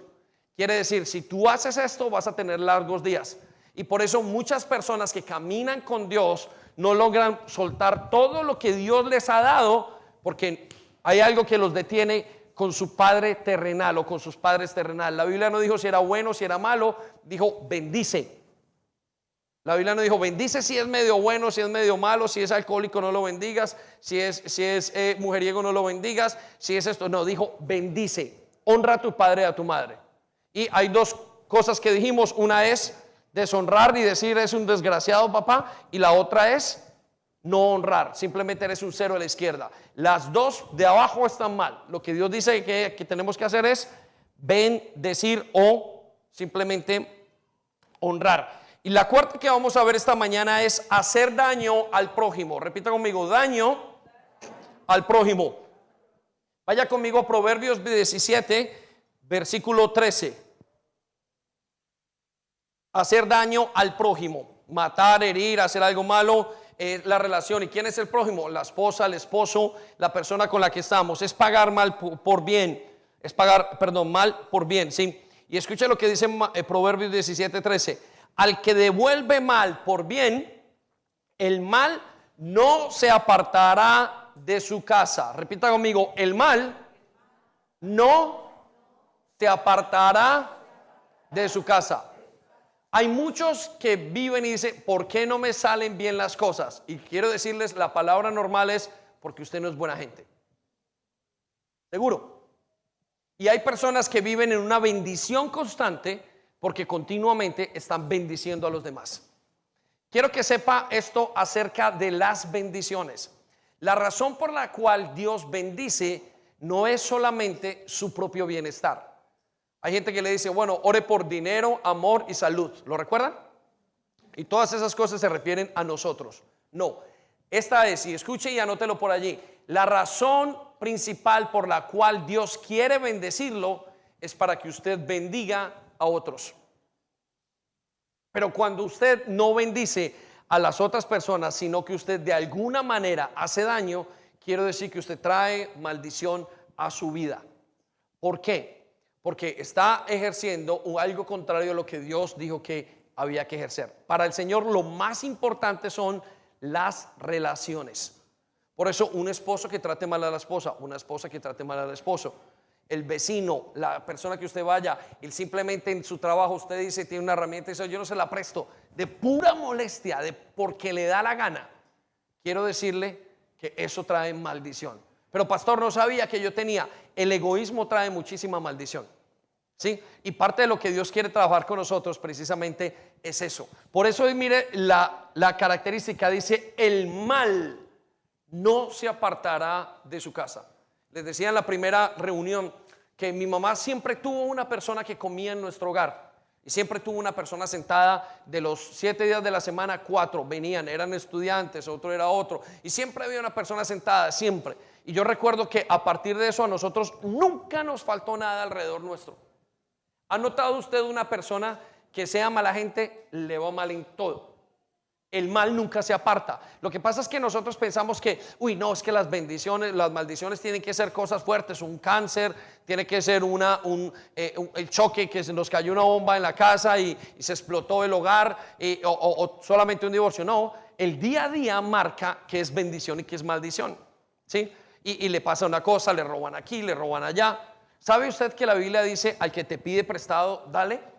Quiere decir, si tú haces esto, vas a tener largos días. Y por eso muchas personas que caminan con Dios no logran soltar todo lo que Dios les ha dado, porque hay algo que los detiene con su padre terrenal o con sus padres terrenales. La Biblia no dijo si era bueno, si era malo, dijo bendice. La Biblia no dijo bendice si es medio bueno, si es medio malo, si es alcohólico no lo bendigas, si es mujeriego no lo bendigas, si es esto. No, dijo bendice, honra a tu padre y a tu madre. Y hay dos cosas que dijimos, una es deshonrar y decir es un desgraciado papá, y la otra es no honrar, simplemente eres un cero a la izquierda. Las dos de abajo están mal. Lo que Dios dice que tenemos que hacer es bendecir o simplemente honrar. Y la cuarta que vamos a ver esta mañana es hacer daño al prójimo. Repita conmigo, daño al prójimo. Vaya conmigo a Proverbios 17, versículo 13. Hacer daño al prójimo, matar, herir, hacer algo malo, la relación. ¿Y quién es el prójimo? La esposa, el esposo, la persona con la que estamos. Es pagar mal por bien, es pagar, perdón, mal por bien, ¿sí? Y escucha lo que dice Proverbios 17, 13. Al que devuelve mal por bien, el mal no se apartará de su casa. Repita conmigo, el mal no se apartará de su casa. Hay muchos que viven y dicen, ¿por qué no me salen bien las cosas? Y quiero decirles, la palabra normal es porque usted no es buena gente. Seguro. Y hay personas que viven en una bendición constante porque continuamente están bendiciendo a los demás. Quiero que sepa esto acerca de las bendiciones. La razón por la cual Dios bendice no es solamente su propio bienestar. Hay gente que le dice, bueno, ore por dinero, amor y salud. ¿Lo recuerdan? Y todas esas cosas se refieren a nosotros. No, esta es, y escuche y anótelo por allí, la razón principal por la cual Dios quiere bendecirlo es para que usted bendiga a otros. Pero cuando usted no bendice a las otras personas, sino que usted de alguna manera hace daño, quiero decir que usted trae maldición a su vida. ¿Por qué? Porque está ejerciendo algo contrario a lo que Dios dijo que había que ejercer. Para el Señor lo más importante son las relaciones. Por eso un esposo que trate mal a la esposa, una esposa que trate mal al esposo, el vecino, la persona que usted vaya, él simplemente en su trabajo usted dice, tiene una herramienta y dice, yo no se la presto, de pura molestia, de porque le da la gana. Quiero decirle que eso trae maldición. Pero pastor, no sabía que yo tenía. El egoísmo trae muchísima maldición, ¿sí? Y parte de lo que Dios quiere trabajar con nosotros precisamente es eso. Por eso mire la característica, dice, el mal no se apartará de su casa. Les decía en la primera reunión que mi mamá siempre tuvo una persona que comía en nuestro hogar. Y siempre tuvo una persona sentada. De los 7 días de la semana, 4 venían, eran estudiantes, otro era otro. Y siempre había una persona sentada, siempre. Y yo recuerdo que a partir de eso a nosotros nunca nos faltó nada alrededor nuestro. ¿Ha notado usted una persona que sea mala gente? Le va mal en todo. El mal nunca se aparta. Lo que pasa es que nosotros pensamos que, uy, no, es que las bendiciones, las maldiciones tienen que ser cosas fuertes, un cáncer, tiene que ser el choque, que se nos cayó una bomba en la casa y se explotó el hogar, o solamente un divorcio. No, el día a día marca que es bendición y que es maldición, ¿sí? Y le pasa una cosa, le roban aquí, le roban allá. ¿Sabe usted que la Biblia dice, al que te pide prestado, dale?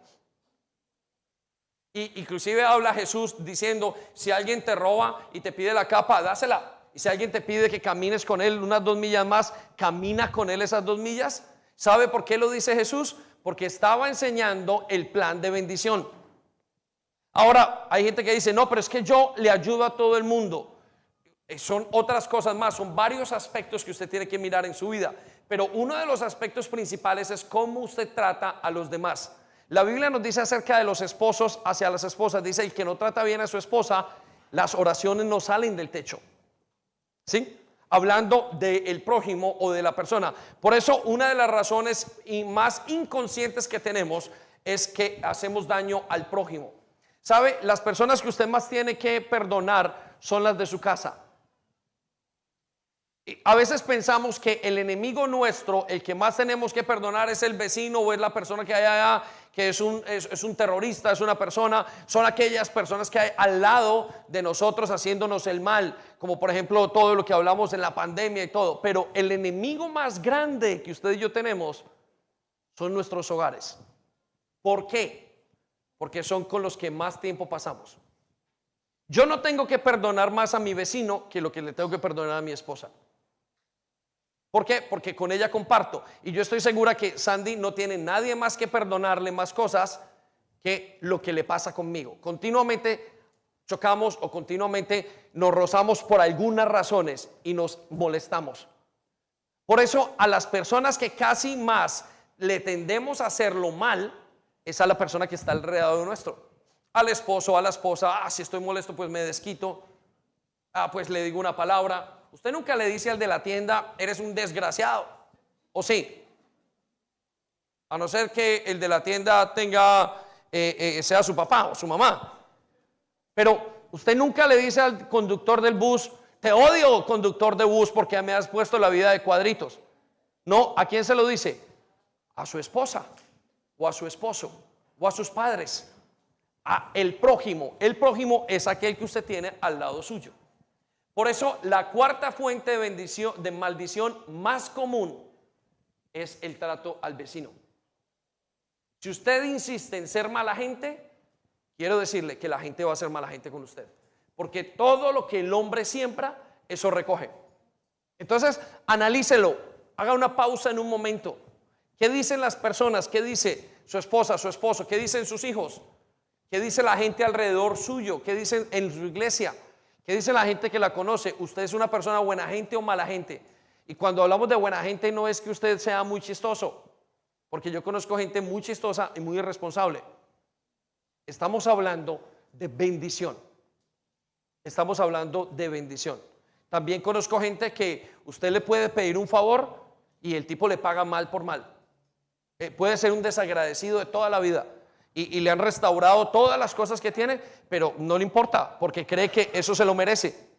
Y inclusive habla Jesús diciendo, si alguien te roba y te pide la capa, dásela. Y si alguien te pide que camines con él unas 2 millas más, camina con él esas 2 millas. ¿Sabe por qué lo dice Jesús? Porque estaba enseñando el plan de bendición. Ahora, hay gente que dice, no, pero es que yo le ayudo a todo el mundo. Son otras cosas más, son varios aspectos que usted tiene que mirar en su vida. Pero uno de los aspectos principales es cómo usted trata a los demás. La Biblia nos dice acerca de los esposos hacia las esposas. Dice, el que no trata bien a su esposa, las oraciones no salen del techo. ¿Sí? Hablando del prójimo o de la persona. Por eso una de las razones más inconscientes que tenemos es que hacemos daño al prójimo. ¿Sabe? Las personas que usted más tiene que perdonar son las de su casa. A veces pensamos que el enemigo nuestro, el que más tenemos que perdonar, es el vecino o es la persona que hay allá, que es un terrorista, es una persona. Son aquellas personas que hay al lado de nosotros haciéndonos el mal, como por ejemplo todo lo que hablamos en la pandemia y todo. Pero el enemigo más grande que usted y yo tenemos son nuestros hogares. ¿Por qué? Porque son con los que más tiempo pasamos. Yo no tengo que perdonar más a mi vecino que lo que le tengo que perdonar a mi esposa. ¿Por qué? Porque con ella comparto. Y yo estoy segura que Sandy no tiene nadie más que perdonarle más cosas que lo que le pasa conmigo. Continuamente chocamos o continuamente nos rozamos por algunas razones y nos molestamos. Por eso a las personas que casi más le tendemos a hacerlo mal es a la persona que está alrededor nuestro. Al esposo, a la esposa, si estoy molesto pues me desquito, pues le digo una palabra. Usted nunca le dice al de la tienda, eres un desgraciado, ¿o sí? A no ser que el de la tienda sea su papá o su mamá. Pero usted nunca le dice al conductor del bus, te odio, conductor de bus, porque me has puesto la vida de cuadritos. No, ¿a quién se lo dice? A su esposa, o a su esposo, o a sus padres. A el prójimo. El prójimo es aquel que usted tiene al lado suyo. Por eso la cuarta fuente de bendición, de maldición más común es el trato al vecino. Si usted insiste en ser mala gente, quiero decirle que la gente va a ser mala gente con usted. Porque todo lo que el hombre siembra, eso recoge. Entonces, analícelo, haga una pausa en un momento. ¿Qué dicen las personas? ¿Qué dice su esposa, su esposo? ¿Qué dicen sus hijos? ¿Qué dice la gente alrededor suyo? ¿Qué dicen en su iglesia? ¿Qué dice la gente que la conoce? ¿Usted es una persona buena gente o mala gente? Y cuando hablamos de buena gente no es que usted sea muy chistoso, porque yo conozco gente muy chistosa y muy irresponsable. Estamos hablando de bendición. Estamos hablando de bendición. También conozco gente que usted le puede pedir un favor y el tipo le paga mal por mal. Puede ser un desagradecido de toda la vida. Y le han restaurado todas las cosas que tiene, pero no le importa porque cree que eso se lo merece.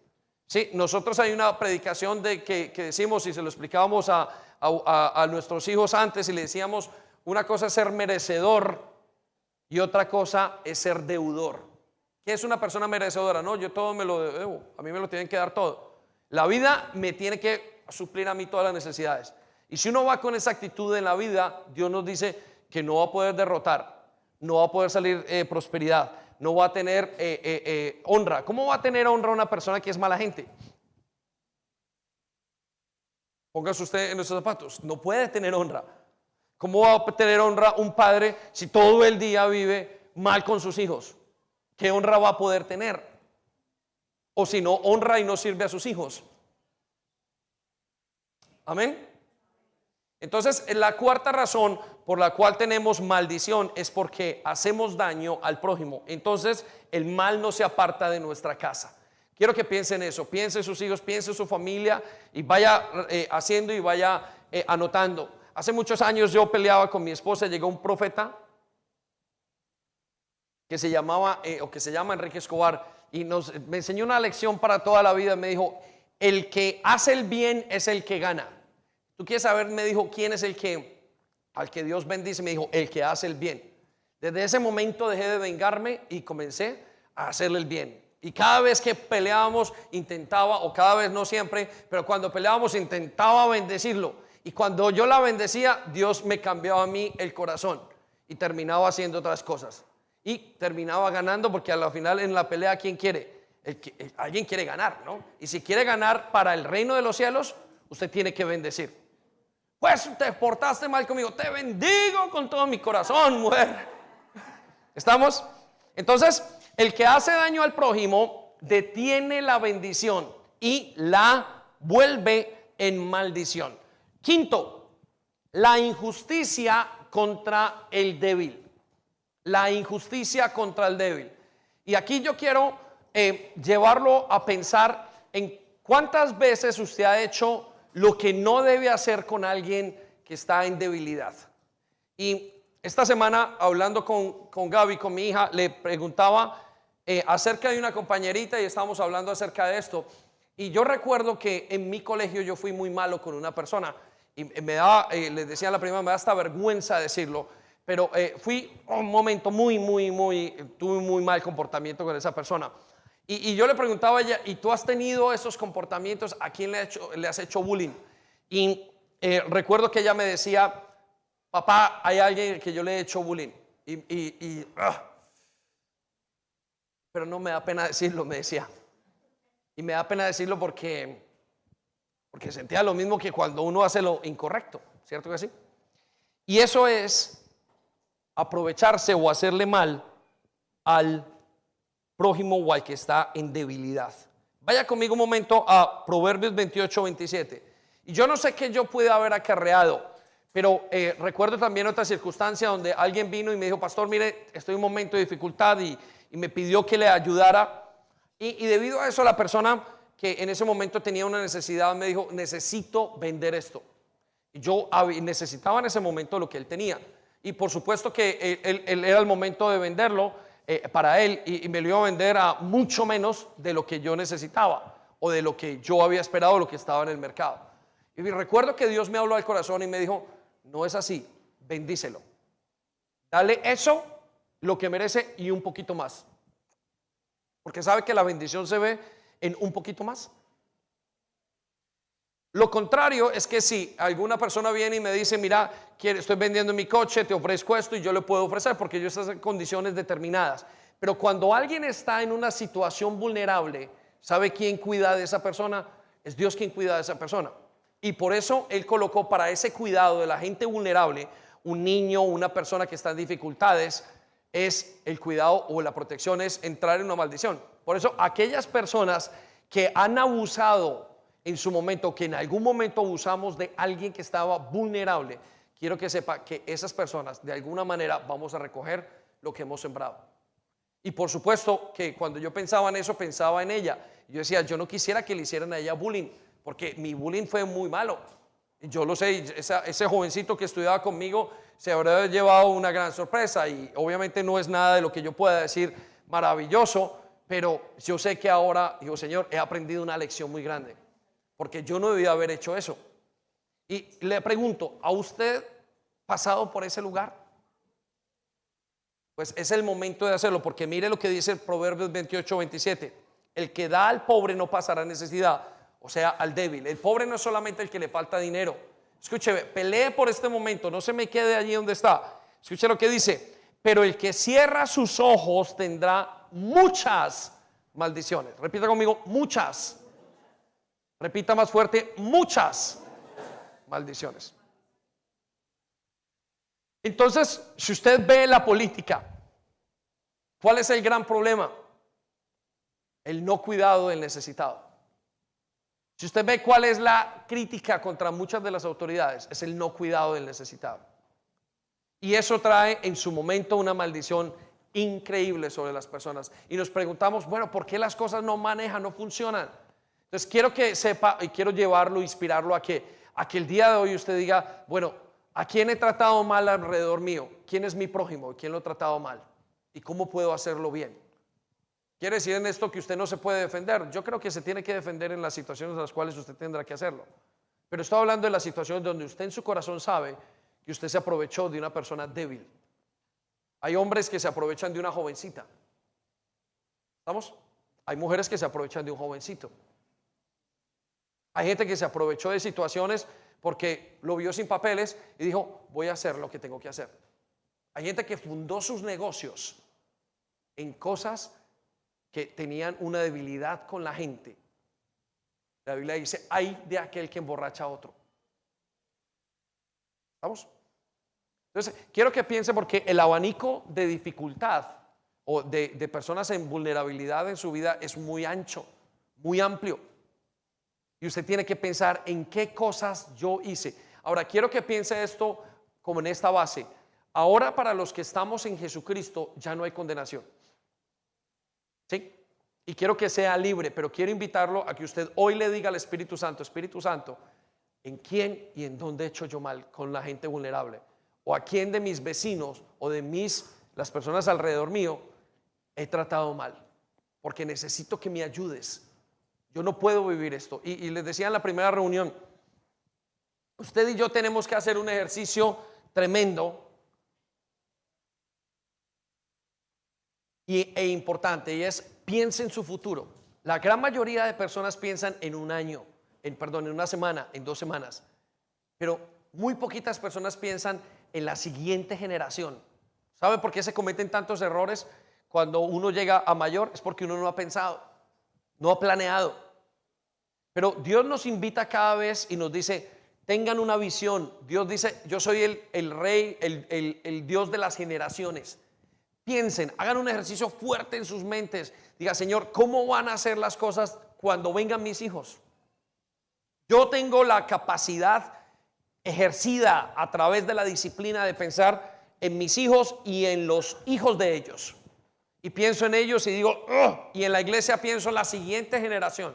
Sí, nosotros hay una predicación que decimos y se lo explicábamos a nuestros hijos antes y le decíamos, una cosa es ser merecedor y otra cosa es ser deudor. ¿Qué es una persona merecedora? No, yo todo me lo debo, a mí me lo tienen que dar todo. La vida me tiene que suplir a mí todas las necesidades. Y si uno va con esa actitud en la vida, Dios nos dice que no va a poder derrotar. No va a poder salir prosperidad, no va a tener honra. ¿Cómo va a tener honra una persona que es mala gente? Póngase usted en esos zapatos. No puede tener honra. ¿Cómo va a tener honra un padre si todo el día vive mal con sus hijos? ¿Qué honra va a poder tener? O si no honra y no sirve a sus hijos. Amén. Entonces, la cuarta razón por la cual tenemos maldición es porque hacemos daño al prójimo. Entonces, el mal no se aparta de nuestra casa. Quiero que piensen eso, piensen sus hijos, piensen su familia y vaya haciendo y vaya anotando. Hace muchos años yo peleaba con mi esposa, llegó un profeta que se llamaba o que se llama Enrique Escobar y me enseñó una lección para toda la vida. Me dijo, el que hace el bien es el que gana. ¿Tú quieres saber? Me dijo, ¿quién es al que Dios bendice? Me dijo, el que hace el bien. Desde ese momento dejé de vengarme y comencé a hacerle el bien. Y cada vez que peleábamos intentaba, o cada vez no siempre, pero cuando peleábamos intentaba bendecirlo. Y cuando yo la bendecía, Dios me cambiaba a mí el corazón y terminaba haciendo otras cosas. Y terminaba ganando porque a la final en la pelea, ¿quién quiere? Alguien quiere ganar, ¿no? Y si quiere ganar para el reino de los cielos, usted tiene que bendecir. Pues te portaste mal conmigo, te bendigo con todo mi corazón, mujer. ¿Estamos? Entonces, el que hace daño al prójimo detiene la bendición y la vuelve en maldición. Quinto, la injusticia contra el débil. La injusticia contra el débil. Y aquí yo quiero llevarlo a pensar en cuántas veces usted ha hecho lo que no debe hacer con alguien que está en debilidad. Y esta semana, hablando con Gaby, con mi hija, le preguntaba acerca de una compañerita y estábamos hablando acerca de esto. Y yo recuerdo que en mi colegio yo fui muy malo con una persona y me daba, les decía a la primera, me da hasta vergüenza decirlo, pero fui un momento tuve muy mal comportamiento con esa persona. Y yo le preguntaba a ella, ¿y tú has tenido esos comportamientos? ¿A quién le has hecho bullying? Y recuerdo que ella me decía, papá, hay alguien que yo le he hecho bullying. Pero no me da pena decirlo, me decía. Y me da pena decirlo porque sentía lo mismo que cuando uno hace lo incorrecto, ¿cierto que sí? Y eso es aprovecharse o hacerle mal al prójimo o al que está en debilidad. Vaya conmigo un momento a Proverbios 28-27. Y yo no sé qué yo pude haber acarreado, pero recuerdo también otra circunstancia donde alguien vino y me dijo, pastor, mire, estoy en un momento de dificultad y me pidió que le ayudara. Y debido a eso, la persona que en ese momento tenía una necesidad me dijo, necesito vender esto. Y yo necesitaba en ese momento lo que él tenía. Y por supuesto que él era el momento de venderlo para él y me lo iba a vender a mucho menos de lo que yo necesitaba o de lo que yo había esperado, lo que estaba en el mercado. Y recuerdo que Dios me habló al corazón y me dijo, no es así, bendícelo. Dale eso, lo que merece y un poquito más. Porque sabe que la bendición se ve en un poquito más. Lo contrario es que si alguna persona viene y me dice, mira, estoy vendiendo mi coche, te ofrezco esto y yo le puedo ofrecer porque yo estoy en condiciones determinadas. Pero cuando alguien está en una situación vulnerable, ¿sabe quién cuida de esa persona? Es Dios quien cuida de esa persona. Y por eso Él colocó para ese cuidado de la gente vulnerable, un niño, una persona que está en dificultades, es el cuidado o la protección, es entrar en una maldición. Por eso aquellas personas que han abusado en su momento, que en algún momento abusamos de alguien que estaba vulnerable, quiero que sepa que esas personas de alguna manera vamos a recoger lo que hemos sembrado. Y por supuesto que cuando yo pensaba en eso, pensaba en ella. Yo decía, yo no quisiera que le hicieran a ella bullying, porque mi bullying fue muy malo. Yo lo sé, ese jovencito que estudiaba conmigo se habrá llevado una gran sorpresa y obviamente no es nada de lo que yo pueda decir maravilloso, pero yo sé que ahora, digo, Señor, he aprendido una lección muy grande, porque yo no debía haber hecho eso. Y le pregunto, ¿ha usted pasado por ese lugar? Pues es el momento de hacerlo, porque mire lo que dice el Proverbios 28-27. El que da al pobre no pasará necesidad, o sea, al débil. El pobre no es solamente el que le falta dinero. Escúcheme, pelee por este momento, no se me quede allí donde está. Escuche lo que dice, pero el que cierra sus ojos tendrá muchas maldiciones. Repita conmigo, muchas. Repita más fuerte, muchas maldiciones. Entonces, si usted ve la política, ¿cuál es el gran problema? El no cuidado del necesitado. Si usted ve cuál es la crítica contra muchas de las autoridades, es el no cuidado del necesitado. Y eso trae en su momento una maldición increíble sobre las personas. Y nos preguntamos, bueno, ¿por qué las cosas no manejan, no funcionan? Entonces quiero que sepa y quiero llevarlo, inspirarlo a que el día de hoy usted diga, bueno, ¿a quién he tratado mal alrededor mío? ¿Quién es mi prójimo? ¿Quién lo he tratado mal? ¿Y cómo puedo hacerlo bien? ¿Quiere decir en esto que usted no se puede defender? Yo creo que se tiene que defender en las situaciones en las cuales usted tendrá que hacerlo. Pero estoy hablando de las situaciones donde usted en su corazón sabe que usted se aprovechó de una persona débil. Hay hombres que se aprovechan de una jovencita. ¿Estamos? Hay mujeres que se aprovechan de un jovencito. Hay gente que se aprovechó de situaciones porque lo vio sin papeles y dijo, voy a hacer lo que tengo que hacer. Hay gente que fundó sus negocios en cosas que tenían una debilidad con la gente. La Biblia dice, hay de aquel que emborracha a otro. ¿Vamos? Entonces, quiero que piense porque el abanico de dificultad o de personas en vulnerabilidad en su vida es muy ancho, muy amplio. Y usted tiene que pensar en qué cosas yo hice. Ahora, quiero que piense esto como en esta base. Ahora para los que estamos en Jesucristo ya no hay condenación. ¿Sí? Y quiero que sea libre, pero quiero invitarlo a que usted hoy le diga al Espíritu Santo, Espíritu Santo, ¿en quién y en dónde he hecho yo mal con la gente vulnerable? ¿O a quién de mis vecinos o de las personas alrededor mío he tratado mal? Porque necesito que me ayudes. Yo no puedo vivir esto. Y les decía en la primera reunión, usted y yo tenemos que hacer un ejercicio tremendo e importante, y es piense en su futuro. La gran mayoría de personas piensan en un año, en una semana, en 2 semanas, pero muy poquitas personas piensan en la siguiente generación. ¿Sabe por qué se cometen tantos errores cuando uno llega a mayor? Es porque uno no ha pensado, no ha planeado. Pero Dios nos invita cada vez y nos dice, tengan una visión. Dios dice, yo soy el rey, el Dios de las generaciones. Piensen, hagan un ejercicio fuerte en sus mentes. Diga, Señor, ¿cómo van a hacer las cosas cuando vengan mis hijos? Yo tengo la capacidad ejercida a través de la disciplina de pensar en mis hijos y en los hijos de ellos. Y pienso en ellos y digo, ugh, y en la iglesia pienso en la siguiente generación.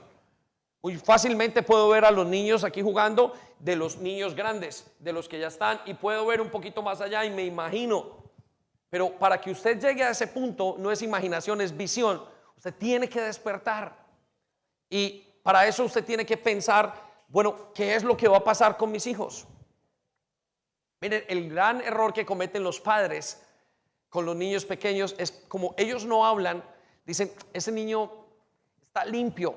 Muy fácilmente puedo ver a los niños aquí jugando, de los niños grandes, de los que ya están, y puedo ver un poquito más allá y me imagino. Pero para que usted llegue a ese punto, no es imaginación, es visión. Usted tiene que despertar. Y para eso usted tiene que pensar, bueno, ¿qué es lo que va a pasar con mis hijos? Miren, el gran error que cometen los padres con los niños pequeños es como ellos no hablan, dicen, ese niño está limpio.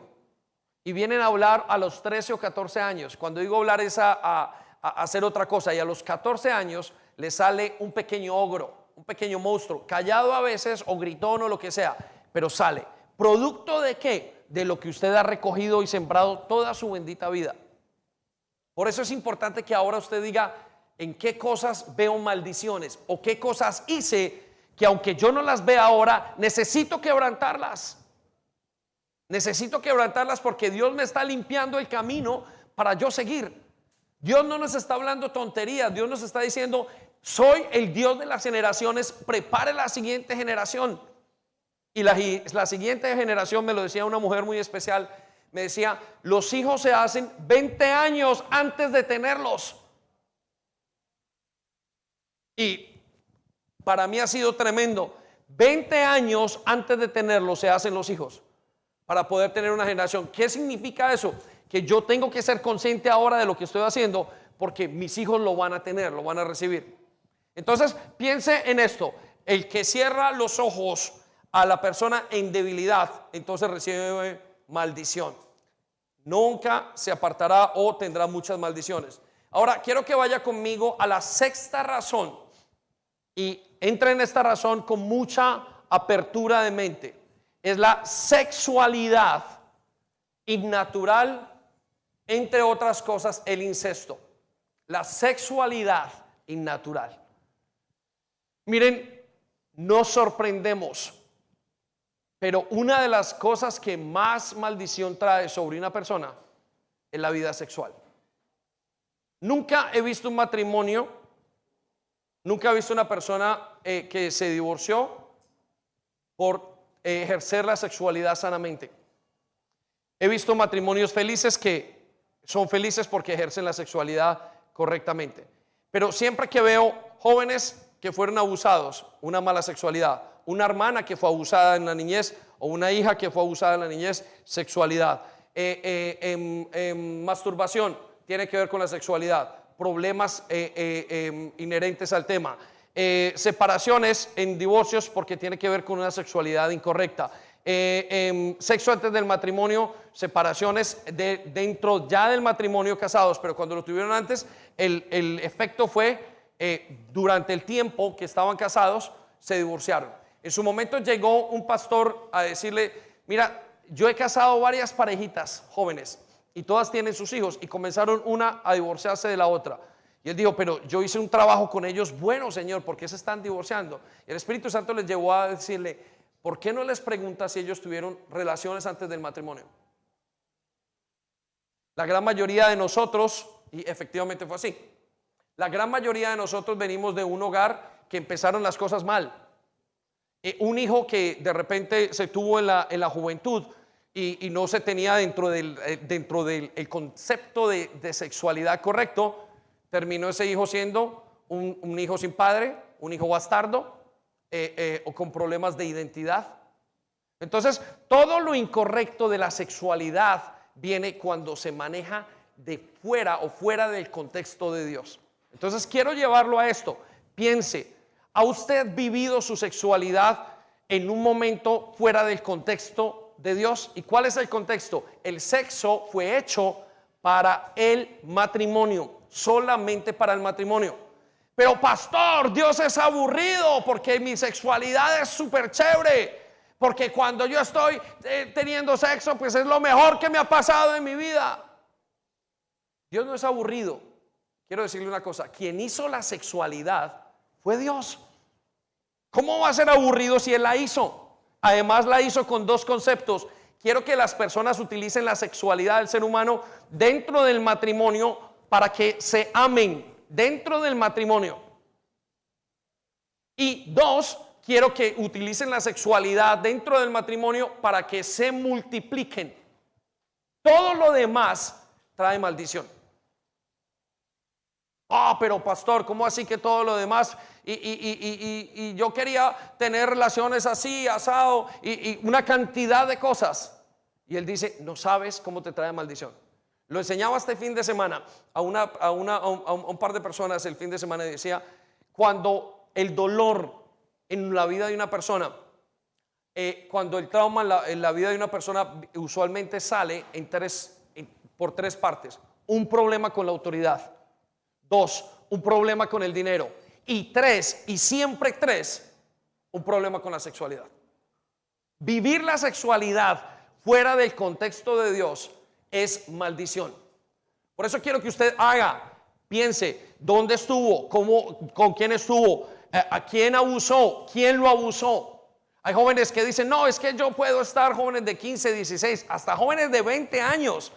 Y vienen a hablar a los 13 o 14 años. Cuando digo hablar es a hacer otra cosa. Y a los 14 años le sale un pequeño ogro, un pequeño monstruo, callado a veces o gritón o lo que sea, pero sale. ¿Producto de qué? De lo que usted ha recogido y sembrado toda su bendita vida. Por eso es importante que ahora usted diga en qué cosas veo maldiciones o qué cosas hice que aunque yo no las vea ahora, necesito quebrantarlas. Necesito quebrantarlas porque Dios me está limpiando el camino para yo seguir. Dios no nos está hablando tonterías. Dios nos está diciendo, soy el Dios de las generaciones, prepare la siguiente generación. Y la siguiente generación, me lo decía una mujer muy especial, me decía, los hijos se hacen 20 años antes de tenerlos. Y para mí ha sido tremendo. 20 años antes de tenerlos se hacen los hijos para poder tener una generación. ¿Qué significa eso? Que yo tengo que ser consciente ahora de lo que estoy haciendo porque mis hijos lo van a tener, lo van a recibir. Entonces, piense en esto. El que cierra los ojos a la persona en debilidad, entonces recibe maldición. Nunca se apartará o tendrá muchas maldiciones. Ahora, quiero que vaya conmigo a la 6ª razón y entre en esta razón con mucha apertura de mente. Es la sexualidad innatural, entre otras cosas, el incesto. La sexualidad innatural. Miren, nos sorprendemos, pero una de las cosas que más maldición trae sobre una persona en la vida sexual. Nunca he visto un matrimonio, nunca he visto una persona que se divorció por ejercer la sexualidad sanamente. He visto matrimonios felices que son felices porque ejercen la sexualidad correctamente. Pero siempre que veo jóvenes que fueron abusados, una mala sexualidad, una hermana que fue abusada en la niñez o una hija que fue abusada en la niñez, sexualidad. Masturbación tiene que ver con la sexualidad, problemas inherentes al tema. Separaciones en divorcios porque tiene que ver con una sexualidad incorrecta. Sexo antes del matrimonio, separaciones dentro ya del matrimonio, casados, pero cuando lo tuvieron antes, el efecto fue durante el tiempo que estaban casados, se divorciaron. En su momento llegó un pastor a decirle: mira, yo he casado varias parejitas jóvenes y todas tienen sus hijos, y comenzaron una a divorciarse de la otra. Y él dijo: pero yo hice un trabajo con ellos bueno, Señor, ¿por qué se están divorciando? Y el Espíritu Santo les llevó a decirle: ¿por qué no les preguntas si ellos tuvieron relaciones antes del matrimonio? La gran mayoría de nosotros, y efectivamente fue así, la gran mayoría de nosotros venimos de un hogar que empezaron las cosas mal. Un hijo que de repente se tuvo en la juventud y no se tenía dentro del el concepto de sexualidad correcto, terminó ese hijo siendo un hijo sin padre, un hijo bastardo, o con problemas de identidad. Entonces, todo lo incorrecto de la sexualidad viene cuando se maneja de fuera o fuera del contexto de Dios. Entonces, quiero llevarlo a esto. Piense, ¿ha usted vivido su sexualidad en un momento fuera del contexto de Dios? ¿Y cuál es el contexto? El sexo fue hecho para el matrimonio, solamente para el matrimonio. Pero pastor, Dios es aburrido porque mi sexualidad es súper chévere, porque cuando yo estoy teniendo sexo, pues es lo mejor que me ha pasado en mi vida. Dios no es aburrido. Quiero decirle una cosa: quien hizo la sexualidad fue Dios. ¿Cómo va a ser aburrido si Él la hizo? Además la hizo con dos conceptos. Quiero que las personas utilicen la sexualidad del ser humano dentro del matrimonio para que se amen dentro del matrimonio. Y dos, quiero que utilicen la sexualidad dentro del matrimonio para que se multipliquen. Todo lo demás trae maldición. Pero pastor, ¿cómo así que todo lo demás? Y yo quería tener relaciones así, asado, y una cantidad de cosas. Y él dice: no sabes cómo te trae maldición. Lo enseñaba este fin de semana a un par de personas el fin de semana, y decía: cuando el dolor en la vida de una persona, cuando el trauma en la vida de una persona usualmente sale por tres partes. Un problema con la autoridad. Dos, un problema con el dinero. Y tres, y siempre tres, un problema con la sexualidad. Vivir la sexualidad fuera del contexto de Dios es maldición. Por eso quiero que usted piense, ¿dónde estuvo? ¿Con quién estuvo? ¿A quién abusó? ¿Quién lo abusó? Hay jóvenes que dicen: no, es que yo puedo estar, jóvenes de 15, 16, hasta jóvenes de 20 años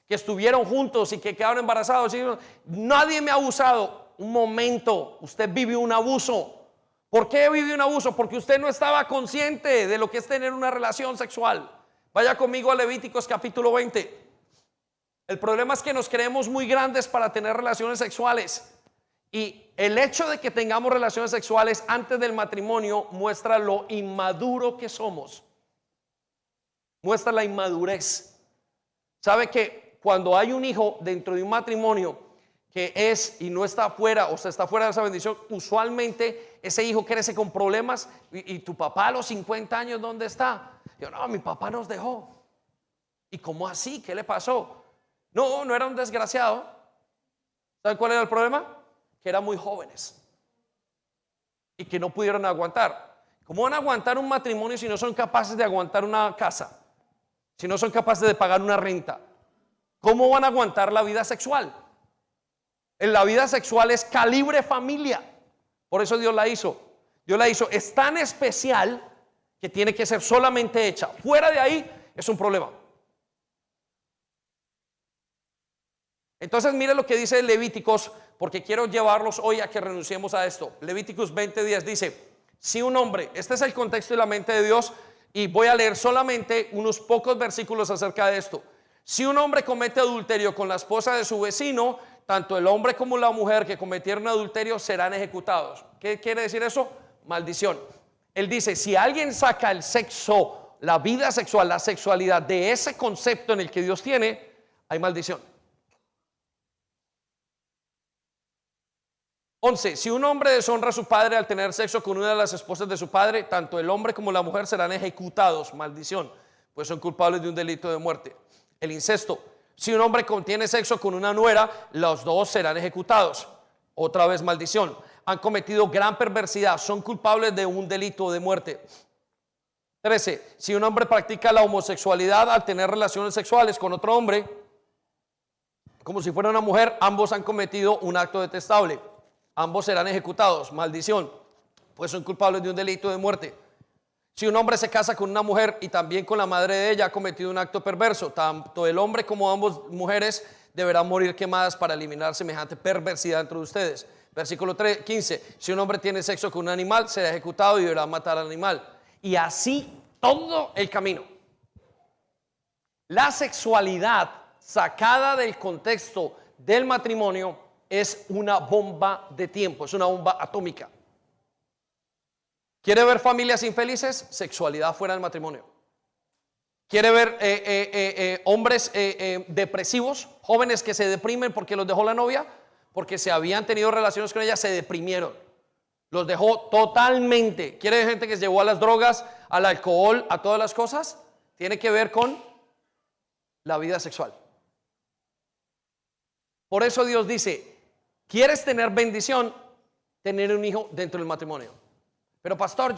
que estuvieron juntos y que quedaron embarazados. Y nadie me ha abusado. Un momento, usted vivió un abuso. ¿Por qué vivió un abuso? Porque usted no estaba consciente de lo que es tener una relación sexual. Vaya conmigo a Levíticos capítulo 20. El problema es que nos creemos muy grandes para tener relaciones sexuales. Y el hecho de que tengamos relaciones sexuales antes del matrimonio muestra lo inmaduro que somos. Muestra la inmadurez. ¿Sabe que cuando hay un hijo dentro de un matrimonio que es y no está afuera, o sea, está fuera de esa bendición, usualmente ese hijo crece con problemas? Y tu papá a los 50 años, ¿dónde está? Yo: no, mi papá nos dejó. ¿Y cómo así? ¿Qué le pasó? No era un desgraciado. ¿Saben cuál era el problema? Que eran muy jóvenes y que no pudieron aguantar. ¿Cómo van a aguantar un matrimonio si no son capaces de aguantar una casa? Si no son capaces de pagar una renta, ¿cómo van a aguantar la vida sexual? En la vida sexual es calibre familia. Por eso Dios la hizo. Dios la hizo. Es tan especial que tiene que ser solamente hecha. Fuera de ahí es un problema. Entonces mire lo que dice Levíticos, porque quiero llevarlos hoy a que renunciemos a esto. Levíticos 20:10 dice, si un hombre, este es el contexto y la mente de Dios, y voy a leer solamente unos pocos versículos acerca de esto. Si un hombre comete adulterio con la esposa de su vecino, tanto el hombre como la mujer que cometieron adulterio serán ejecutados. ¿Qué quiere decir eso? Maldición. Él dice, si alguien saca el sexo, la vida sexual, la sexualidad de ese concepto en el que Dios tiene, hay maldición. 11. Si un hombre deshonra a su padre al tener sexo con una de las esposas de su padre, tanto el hombre como la mujer serán ejecutados, maldición, pues son culpables de un delito de muerte. El incesto. Si un hombre tiene sexo con una nuera, los dos serán ejecutados. Otra vez maldición. Han cometido gran perversidad, son culpables de un delito de muerte. 13. Si un hombre practica la homosexualidad al tener relaciones sexuales con otro hombre, como si fuera una mujer, ambos han cometido un acto detestable. Ambos serán ejecutados, maldición, pues son culpables de un delito de muerte. Si un hombre se casa con una mujer y también con la madre de ella ha cometido un acto perverso, tanto el hombre como ambas mujeres deberán morir quemadas para eliminar semejante perversidad entre ustedes. Versículo 15. Si un hombre tiene sexo con un animal, será ejecutado y deberá matar al animal. Y así todo el camino. La sexualidad sacada del contexto del matrimonio es una bomba de tiempo, es una bomba atómica. ¿Quiere ver familias infelices? Sexualidad fuera del matrimonio. ¿Quiere ver hombres depresivos? Jóvenes que se deprimen porque los dejó la novia, porque se habían tenido relaciones con ella, se deprimieron. Los dejó totalmente. ¿Quiere ver gente que se llevó a las drogas, al alcohol, a todas las cosas? Tiene que ver con la vida sexual. Por eso Dios dice, ¿quieres tener bendición? Tener un hijo dentro del matrimonio. Pero pastor,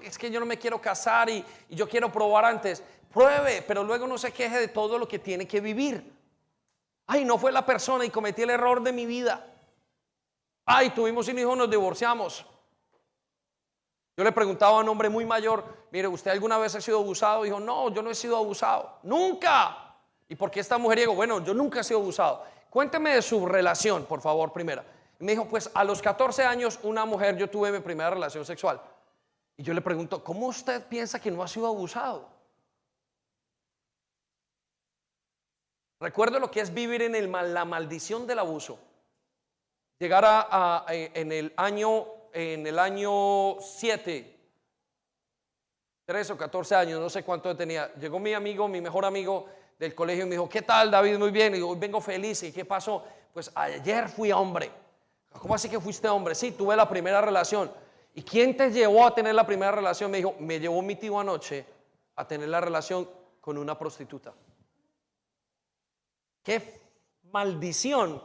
es que yo no me quiero casar y yo quiero probar antes. Pruebe, pero luego no se queje de todo lo que tiene que vivir. Ay, no fue la persona y cometí el error de mi vida. Ay, tuvimos un hijo, nos divorciamos. Yo le preguntaba a un hombre muy mayor, mire, ¿usted alguna vez ha sido abusado? Dijo, no, yo no he sido abusado, nunca. ¿Y por qué está mujeriego? Bueno, yo nunca he sido abusado. Cuénteme de su relación, por favor, primera. Y me dijo, pues a los 14 años, una mujer, yo tuve mi primera relación sexual. Y yo le pregunto, ¿cómo usted piensa que no ha sido abusado? Recuerdo lo que es vivir en la maldición del abuso. Llegar en el año 7, 13 o 14 años, no sé cuánto tenía. Llegó mi amigo, mi mejor amigo del colegio y me dijo, ¿qué tal, David? Muy bien. Y hoy vengo feliz. ¿Y qué pasó? Pues ayer fui hombre. ¿Cómo así que fuiste hombre? Sí, tuve la primera relación. ¿Y quién te llevó a tener la primera relación? Me dijo, me llevó mi tío anoche a tener la relación con una prostituta. ¡Qué maldición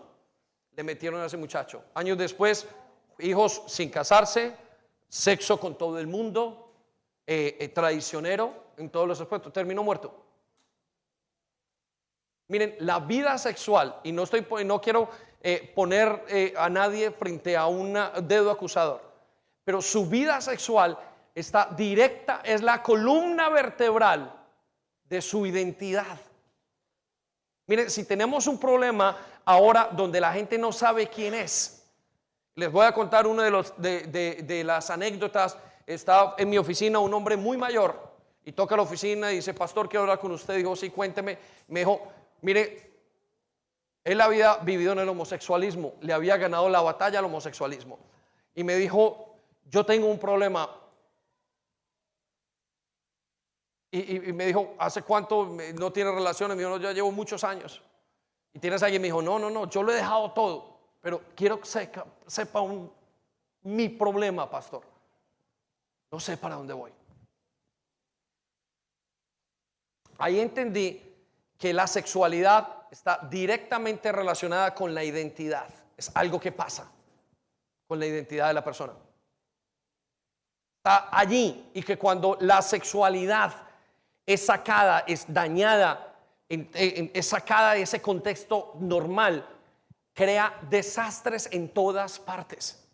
le metieron a ese muchacho! Años después, hijos sin casarse, sexo con todo el mundo, traicionero en todos los aspectos, terminó muerto. Miren, la vida sexual, y no quiero poner a nadie frente a un dedo acusador, pero su vida sexual está directa, es la columna vertebral de su identidad. Miren, si tenemos un problema ahora donde la gente no sabe quién es, les voy a contar una de las anécdotas. Está en mi oficina un hombre muy mayor y toca la oficina y dice, pastor, quiero hablar con usted. Dijo, sí, cuénteme. Me dijo, mire, él había vivido en el homosexualismo, le había ganado la batalla al homosexualismo. Y me dijo, yo tengo un problema. Y me dijo, ¿hace cuánto no tiene relaciones? Me dijo, no, ya llevo muchos años. ¿Y tienes a alguien? Me dijo, no, yo lo he dejado todo. Pero quiero que sepa mi problema, pastor. No sé para dónde voy. Ahí entendí que la sexualidad está directamente relacionada con la identidad. Es algo que pasa con la identidad de la persona. Está allí, y que cuando la sexualidad es sacada, es dañada, es sacada de ese contexto normal, crea desastres en todas partes.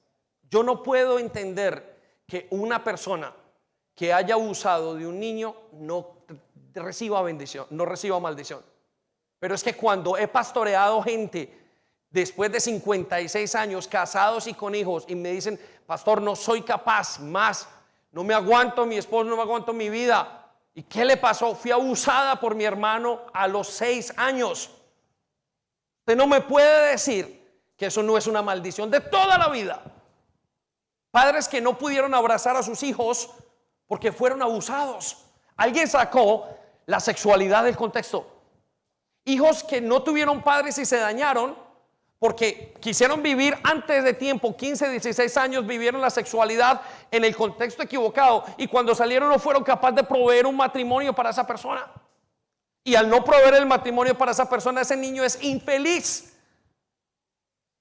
Yo no puedo entender que una persona que haya abusado de un niño no reciba bendición, no reciba maldición. Pero es que cuando he pastoreado gente después de 56 años, casados y con hijos, y me dicen, pastor, no soy capaz más, no me aguanto mi esposo, no me aguanto mi vida. ¿Y qué le pasó? Fui abusada por mi hermano a los 6 años. Usted no me puede decir que eso no es una maldición de toda la vida. Padres que no pudieron abrazar a sus hijos porque fueron abusados. Alguien sacó la sexualidad del contexto. Hijos que no tuvieron padres y se dañaron porque quisieron vivir antes de tiempo, 15, 16 años, vivieron la sexualidad en el contexto equivocado y cuando salieron no fueron capaces de proveer un matrimonio para esa persona. Y al no proveer el matrimonio para esa persona, ese niño es infeliz.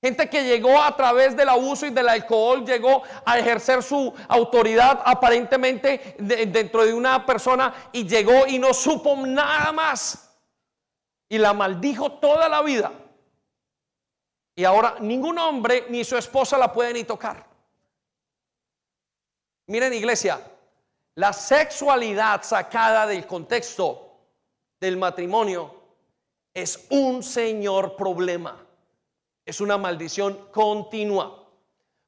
Gente que llegó a través del abuso y del alcohol, llegó a ejercer su autoridad aparentemente dentro de una persona y llegó y no supo nada más. Y la maldijo toda la vida. Y ahora ningún hombre ni su esposa la puede ni tocar. Miren, iglesia, la sexualidad sacada del contexto del matrimonio es un señor problema. Es una maldición continua.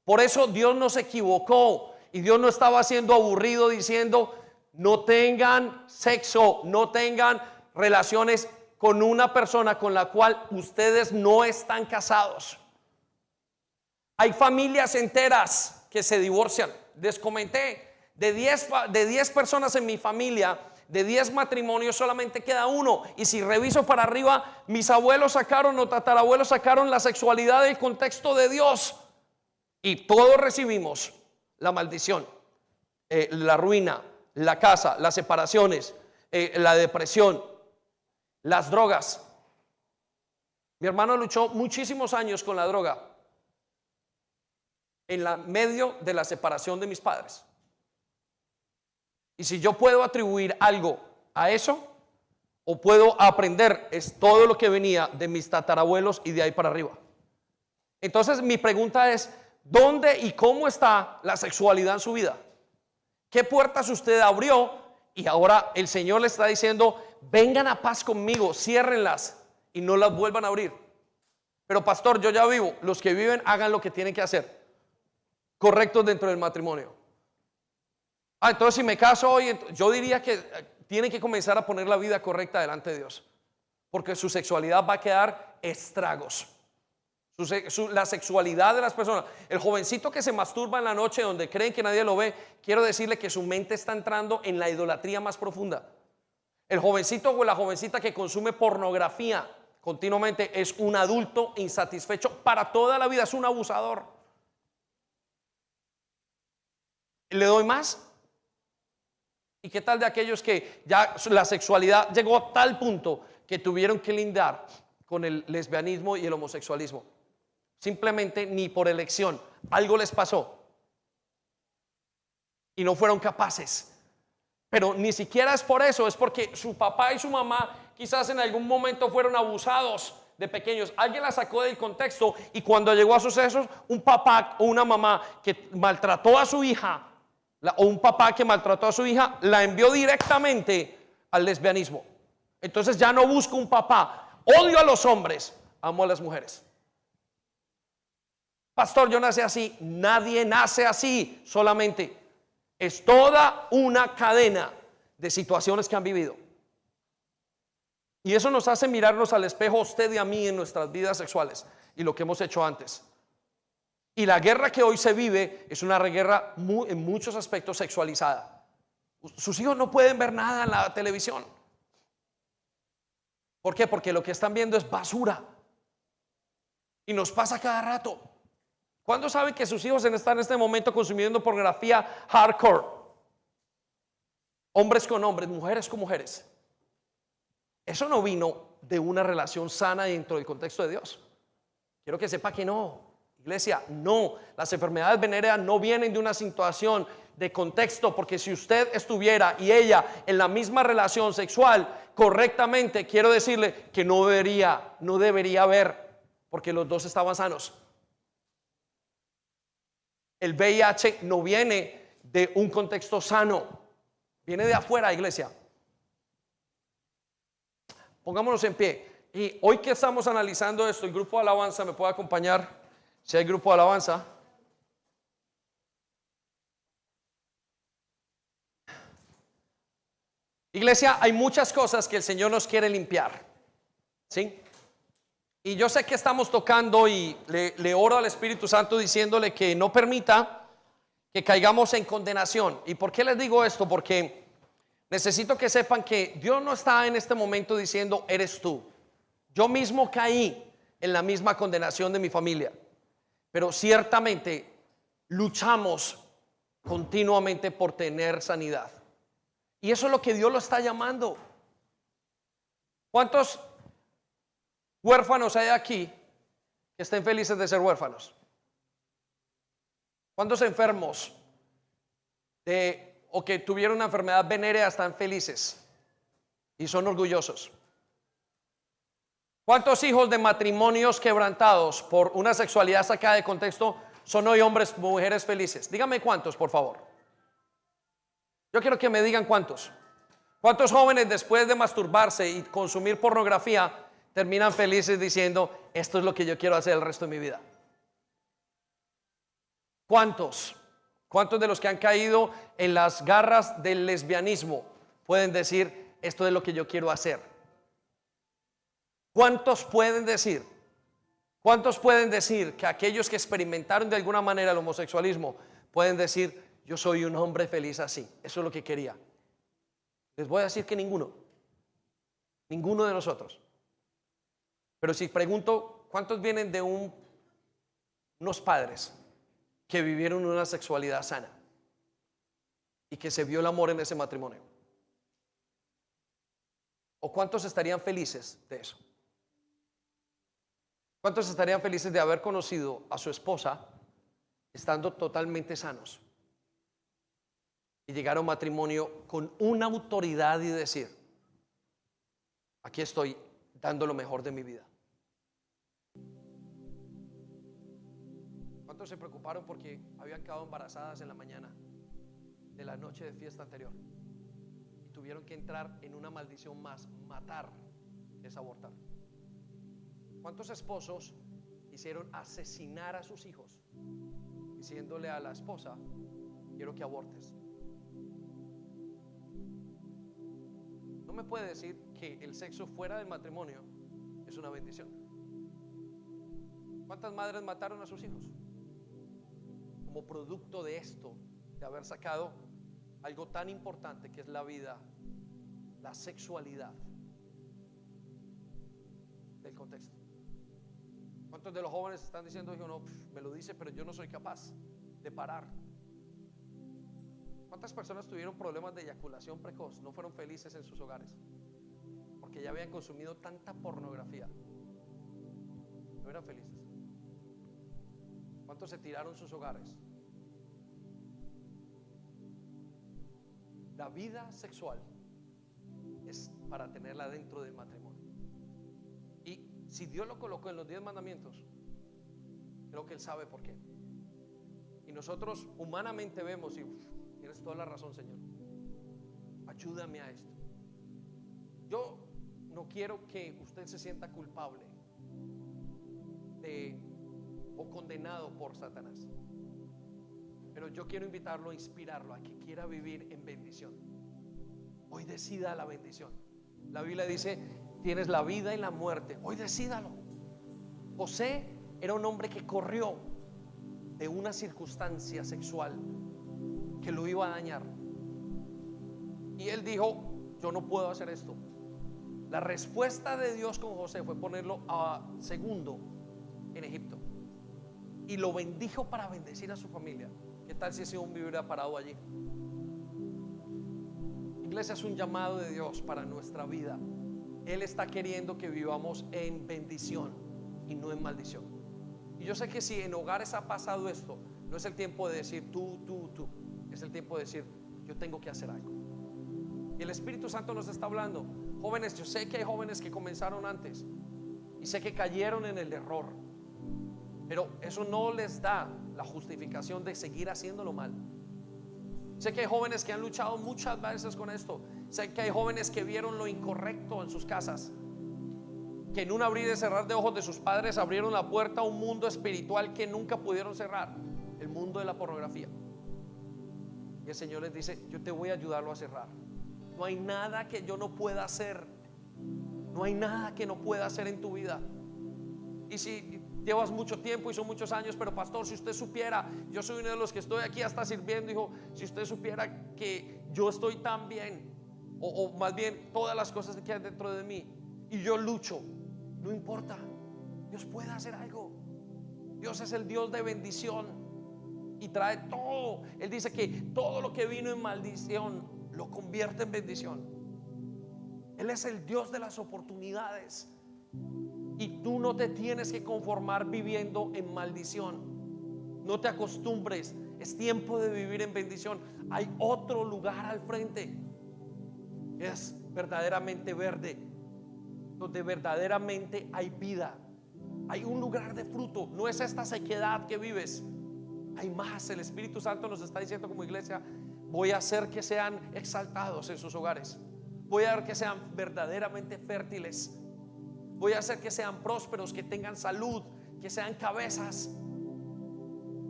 Por eso Dios no se equivocó y Dios no estaba siendo aburrido diciendo no tengan sexo, no tengan relaciones con una persona con la cual ustedes no están casados. Hay familias enteras que se divorcian. Les comenté, de 10 personas en mi familia, de 10 matrimonios solamente queda uno. Y si reviso para arriba, mis abuelos sacaron o tatarabuelos sacaron la sexualidad del contexto de Dios. Y todos recibimos la maldición, la ruina, la casa, las separaciones, la depresión, las drogas. Mi hermano luchó muchísimos años con la droga en medio de la separación de mis padres. Y si yo puedo atribuir algo a eso, o puedo aprender, es todo lo que venía de mis tatarabuelos y de ahí para arriba. Entonces mi pregunta es, ¿dónde y cómo está la sexualidad en su vida? ¿Qué puertas usted abrió? Y ahora el Señor le está diciendo, vengan a paz conmigo, ciérrenlas y no las vuelvan a abrir. Pero pastor, yo ya vivo. Los que viven hagan lo que tienen que hacer, correctos dentro del matrimonio. Entonces si me caso hoy, yo diría que tienen que comenzar a poner la vida correcta delante de Dios, porque su sexualidad va a quedar estragos. La sexualidad de las personas, el jovencito que se masturba en la noche donde creen que nadie lo ve, quiero decirle que su mente está entrando en la idolatría más profunda. El jovencito o la jovencita que consume pornografía continuamente es un adulto insatisfecho para toda la vida, es un abusador. ¿Le doy más? ¿Y qué tal de aquellos que ya la sexualidad llegó a tal punto que tuvieron que lindar con el lesbianismo y el homosexualismo? Simplemente ni por elección, algo les pasó y no fueron capaces. Pero ni siquiera es por eso, es porque su papá y su mamá quizás en algún momento fueron abusados de pequeños. Alguien la sacó del contexto y cuando llegó a sucesos, un papá o una mamá que maltrató a su hija o un papá que maltrató a su hija la envió directamente al lesbianismo. Entonces ya no busco un papá, odio a los hombres, amo a las mujeres. Pastor, yo nací así. Nadie nace así solamente. Es toda una cadena de situaciones que han vivido. Y eso nos hace mirarnos al espejo a usted y a mí en nuestras vidas sexuales y lo que hemos hecho antes. Y la guerra que hoy se vive es una guerra en muchos aspectos sexualizada. Sus hijos no pueden ver nada en la televisión. ¿Por qué? Porque lo que están viendo es basura. Y nos pasa cada rato. ¿Cuándo saben que sus hijos están en este momento consumiendo pornografía hardcore? Hombres con hombres, mujeres con mujeres. Eso no vino de una relación sana dentro del contexto de Dios. Quiero que sepa que no, iglesia, no. Las enfermedades venéreas no vienen de una situación de contexto, porque si usted estuviera y ella en la misma relación sexual correctamente, quiero decirle que no debería haber, porque los dos estaban sanos. El VIH no viene de un contexto sano, viene de afuera, iglesia. Pongámonos en pie. Y hoy que estamos analizando esto, el grupo de alabanza me puede acompañar, si hay grupo de alabanza. Iglesia, hay muchas cosas que el Señor nos quiere limpiar, ¿sí? Y yo sé que estamos tocando y le oro al Espíritu Santo diciéndole que no permita que caigamos en condenación. ¿Y por qué les digo esto? Porque necesito que sepan que Dios no está en este momento diciendo eres tú. Yo mismo caí en la misma condenación de mi familia, pero ciertamente luchamos continuamente por tener sanidad. Y eso es lo que Dios lo está llamando. ¿Cuántos huérfanos hay aquí que estén felices de ser huérfanos? ¿Cuántos enfermos o que tuvieron una enfermedad venérea están felices y son orgullosos? ¿Cuántos hijos de matrimonios quebrantados por una sexualidad sacada de contexto son hoy hombres, mujeres felices? Dígame cuántos, por favor. Yo quiero que me digan cuántos. ¿Cuántos jóvenes después de masturbarse y consumir pornografía terminan felices diciendo esto es lo que yo quiero hacer el resto de mi vida? ¿Cuántos? ¿Cuántos de los que han caído en las garras del lesbianismo pueden decir esto es lo que yo quiero hacer? ¿Cuántos pueden decir? ¿Cuántos pueden decir que aquellos que experimentaron de alguna manera el homosexualismo pueden decir yo soy un hombre feliz así? Eso es lo que quería. Les voy a decir que ninguno de nosotros. Pero si pregunto ¿cuántos vienen de unos padres que vivieron una sexualidad sana y que se vio el amor en ese matrimonio? ¿O cuántos estarían felices de eso? ¿Cuántos estarían felices de haber conocido a su esposa estando totalmente sanos y llegar a un matrimonio con una autoridad y decir aquí estoy dando lo mejor de mi vida? ¿Cuántos se preocuparon porque habían quedado embarazadas en la mañana de la noche de fiesta anterior y tuvieron que entrar en una maldición más? Matar es abortar. ¿Cuántos esposos hicieron asesinar a sus hijos diciéndole a la esposa quiero que abortes? No me puede decir que el sexo fuera del matrimonio es una bendición. ¿Cuántas madres mataron a sus hijos como producto de esto, de haber sacado algo tan importante que es la vida, la sexualidad, del contexto? ¿Cuántos de los jóvenes están diciendo no, me lo dice, pero yo no soy capaz de parar? ¿Cuántas personas tuvieron problemas de eyaculación precoz? No fueron felices en sus hogares porque ya habían consumido tanta pornografía. No eran felices. ¿Cuántos se tiraron sus hogares? La vida sexual es para tenerla dentro del matrimonio. Y si Dios lo colocó en los 10 mandamientos, creo que Él sabe por qué. Y nosotros humanamente vemos y tienes toda la razón, Señor, ayúdame a esto. Yo no quiero que usted se sienta culpable o condenado por Satanás, pero yo quiero invitarlo, inspirarlo a que quiera vivir en bendición. Hoy decida la bendición. La Biblia dice tienes la vida y la muerte. Hoy decídalo. José era un hombre que corrió de una circunstancia sexual que lo iba a dañar, y él dijo yo no puedo hacer esto. La respuesta de Dios con José fue ponerlo a segundo en Egipto y lo bendijo para bendecir a su familia. ¿Qué tal si ese hombre hubiera parado allí? Iglesia, es un llamado de Dios para nuestra vida. Él está queriendo que vivamos en bendición y no en maldición. Y yo sé que si en hogares ha pasado esto, no es el tiempo de decir tú. Es el tiempo de decir yo tengo que hacer algo. Y el Espíritu Santo nos está hablando. Jóvenes, yo sé que hay jóvenes que comenzaron antes y sé que cayeron en el error, pero eso no les da la justificación de seguir haciéndolo mal. Sé que hay jóvenes que han luchado muchas veces con esto. Sé que hay jóvenes que vieron lo incorrecto en sus casas que en un abrir y cerrar de ojos de sus padres abrieron la puerta a un mundo espiritual que nunca pudieron cerrar, el mundo de la pornografía. Y el Señor les dice: yo te voy a ayudarlo a cerrar. No hay nada que yo no pueda hacer. No hay nada que no pueda hacer en tu vida. Y si llevas mucho tiempo y son muchos años, pero pastor, si usted supiera, yo soy uno de los que estoy aquí hasta sirviendo, dijo, si usted supiera que yo estoy tan bien, o más bien todas las cosas que hay dentro de mí, y yo lucho, no importa, Dios puede hacer algo. Dios es el Dios de bendición y trae todo. Él dice que todo lo que vino en maldición lo convierte en bendición. Él es el Dios de las oportunidades. Y tú no te tienes que conformar viviendo en maldición. No te acostumbres. Es tiempo de vivir en bendición. Hay otro lugar al frente. Es verdaderamente verde, donde verdaderamente hay vida. Hay un lugar de fruto. No es esta sequedad que vives. Hay más. El Espíritu Santo nos está diciendo como iglesia: voy a hacer que sean exaltados en sus hogares. Voy a hacer que sean verdaderamente fértiles. Voy a hacer que sean prósperos, que tengan salud, que sean cabezas.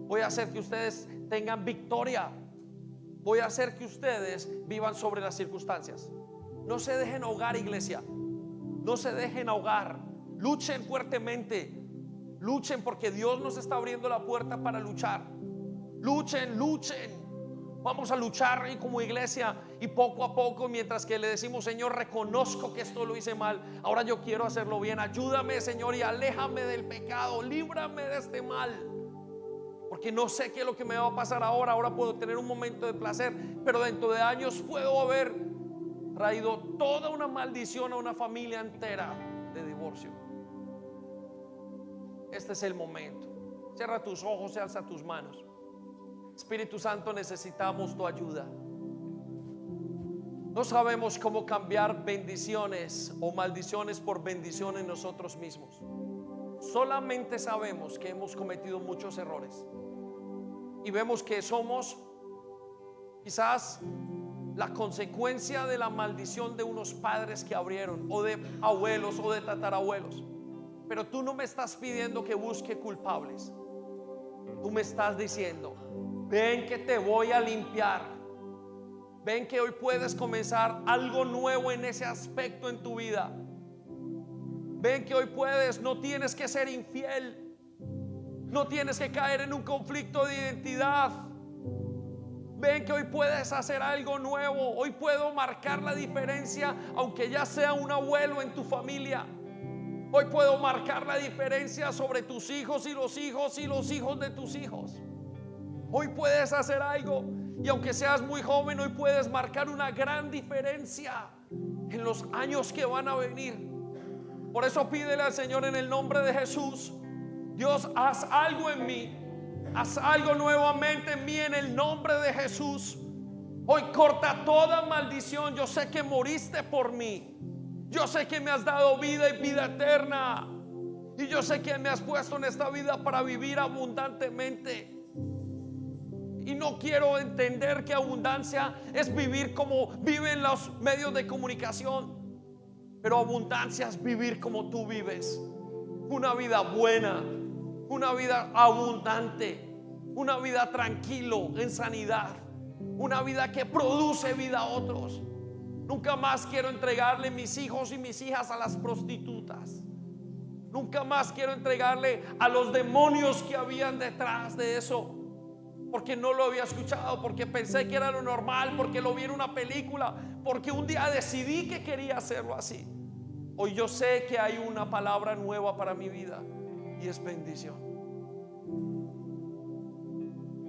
Voy a hacer que ustedes tengan victoria. Voy a hacer que ustedes vivan sobre las circunstancias. No se dejen ahogar, iglesia. No se dejen ahogar. Luchen fuertemente. Luchen, porque Dios nos está abriendo la puerta para luchar. Luchen, luchen. Vamos a luchar como iglesia, y poco a poco, mientras que le decimos: Señor, reconozco que esto lo hice mal, ahora yo quiero hacerlo bien. Ayúdame, Señor, y aléjame del pecado. Líbrame de este mal, porque no sé qué es lo que me va a pasar ahora. Ahora puedo tener un momento de placer, pero dentro de años puedo haber traído toda una maldición a una familia entera de divorcio. Este es el momento. Cierra tus ojos y alza tus manos. Espíritu Santo, necesitamos tu ayuda. No sabemos cómo cambiar bendiciones o maldiciones por bendiciones en nosotros mismos. Solamente sabemos que hemos cometido muchos errores y vemos que somos quizás la consecuencia de la maldición de unos padres que abrieron, o de abuelos o de tatarabuelos. Pero tú no me estás pidiendo que busque culpables. Tú me estás diciendo: ven que te voy a limpiar. Ven que hoy puedes comenzar algo nuevo en ese aspecto en tu vida. Ven que hoy puedes, no tienes que ser infiel. No tienes que caer en un conflicto de identidad. Ven que hoy puedes hacer algo nuevo. Hoy puedo marcar la diferencia, aunque ya sea un abuelo en tu familia. Hoy puedo marcar la diferencia sobre tus hijos y los hijos y los hijos de tus hijos. Hoy puedes hacer algo, y aunque seas muy joven, hoy puedes marcar una gran diferencia en los años que van a venir. Por eso pídele al Señor en el nombre de Jesús: Dios, haz algo en mí, haz algo nuevamente en mí en el nombre de Jesús. Hoy corta toda maldición. Yo sé que moriste por mí. Yo sé que me has dado vida y vida eterna. Y yo sé que me has puesto en esta vida para vivir abundantemente. Y no quiero entender que abundancia es vivir como viven los medios de comunicación, pero abundancia es vivir como tú vives. Una vida buena, una vida abundante, una vida tranquilo, en sanidad, una vida que produce vida a otros. Nunca más quiero entregarle mis hijos y mis hijas a las prostitutas. Nunca más quiero entregarle a los demonios que habían detrás de eso, porque no lo había escuchado, porque pensé que era lo normal, porque lo vi en una película, porque un día decidí que quería hacerlo así. Hoy yo sé que hay una palabra nueva para mi vida, y es bendición.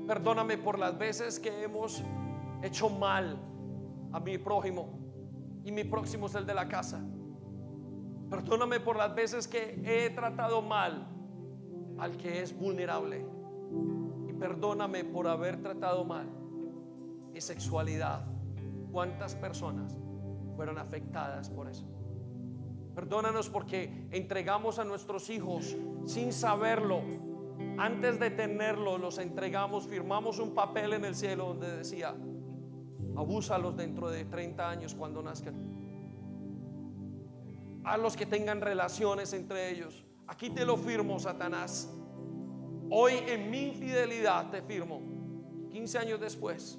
Perdóname por las veces que hemos hecho mal a mi prójimo, y mi próximo es el de la casa. Perdóname por las veces que he tratado mal al que es vulnerable. Perdóname por haber tratado mal mi sexualidad. ¿Cuántas personas fueron afectadas por eso? Perdónanos porque entregamos a nuestros hijos sin saberlo. Antes de tenerlo, los entregamos, firmamos un papel en el cielo donde decía: abúsalos dentro de 30 años cuando nazcan. a los que tengan relaciones entre ellos. Aquí te lo firmo, Satanás. Hoy en mi infidelidad te firmo, 15 años después,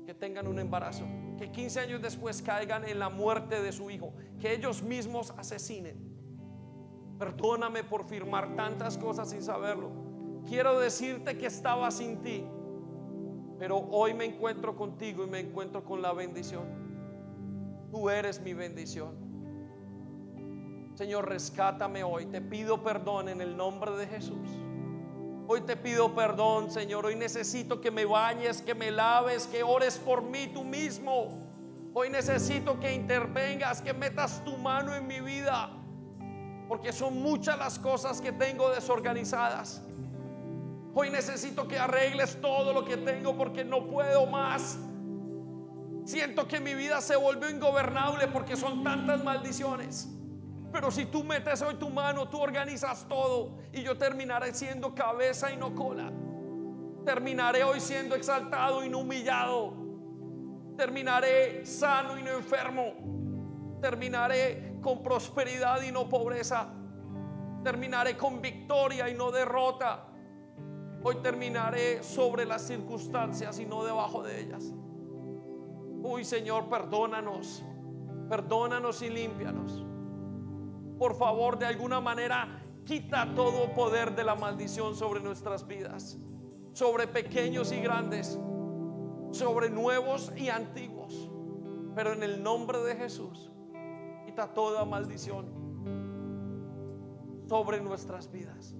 que tengan un embarazo, que 15 años después caigan en la muerte de su hijo, que ellos mismos asesinen. Perdóname por firmar tantas cosas sin saberlo. Quiero decirte que estaba sin ti, pero hoy me encuentro contigo y me encuentro con la bendición. Tú eres mi bendición. Señor, rescátame hoy. Te pido perdón en el nombre de Jesús. Hoy te pido perdón, Señor. Hoy necesito que me bañes, que me laves, que ores por mí tú mismo. Hoy necesito que intervengas, que metas tu mano en mi vida, porque son muchas las cosas que tengo desorganizadas. Hoy necesito que arregles todo lo que tengo, porque no puedo más. Siento que mi vida se volvió ingobernable porque son tantas maldiciones. Pero si tú metes hoy tu mano, tú organizas todo, y yo terminaré siendo cabeza y no cola. Terminaré hoy siendo exaltado y no humillado. Terminaré sano y no enfermo. Terminaré con prosperidad y no pobreza. Terminaré con victoria y no derrota. Hoy terminaré sobre las circunstancias y no debajo de ellas. Uy, Señor, perdónanos. Perdónanos y límpianos. Por favor, de alguna manera, quita todo poder de la maldición sobre nuestras vidas, sobre pequeños y grandes, sobre nuevos y antiguos. Pero en el nombre de Jesús, quita toda maldición sobre nuestras vidas.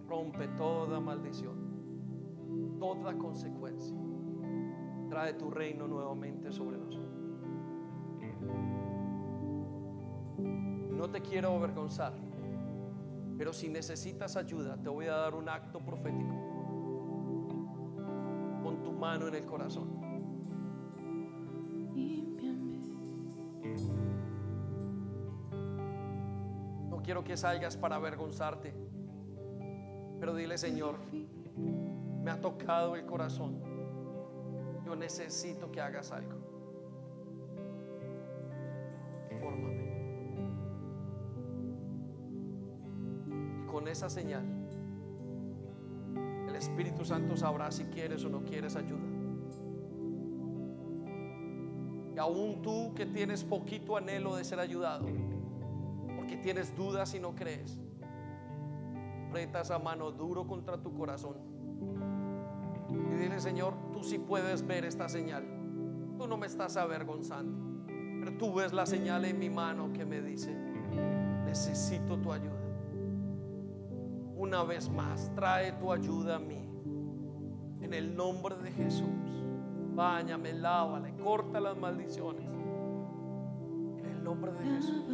Rompe toda maldición, toda consecuencia. Trae tu reino nuevamente sobre nosotros. No te quiero avergonzar, pero si necesitas ayuda, te voy a dar un acto profético. Pon tu mano en el corazón. No quiero que salgas para avergonzarte, pero dile: Señor, me ha tocado el corazón. Yo necesito que hagas algo. Fórmame. Y con esa señal, el Espíritu Santo sabrá si quieres o no quieres ayuda. Y aún tú que tienes poquito anhelo de ser ayudado, porque tienes dudas y no crees, aprieta esa mano duro contra tu corazón y dile: Señor, tú sí puedes ver esta señal. Tú no me estás avergonzando, pero tú ves la señal en mi mano que me dice: necesito tu ayuda. Una vez más, trae tu ayuda a mí. En el nombre de Jesús, báñame, lávale, corta las maldiciones. En el nombre de Jesús.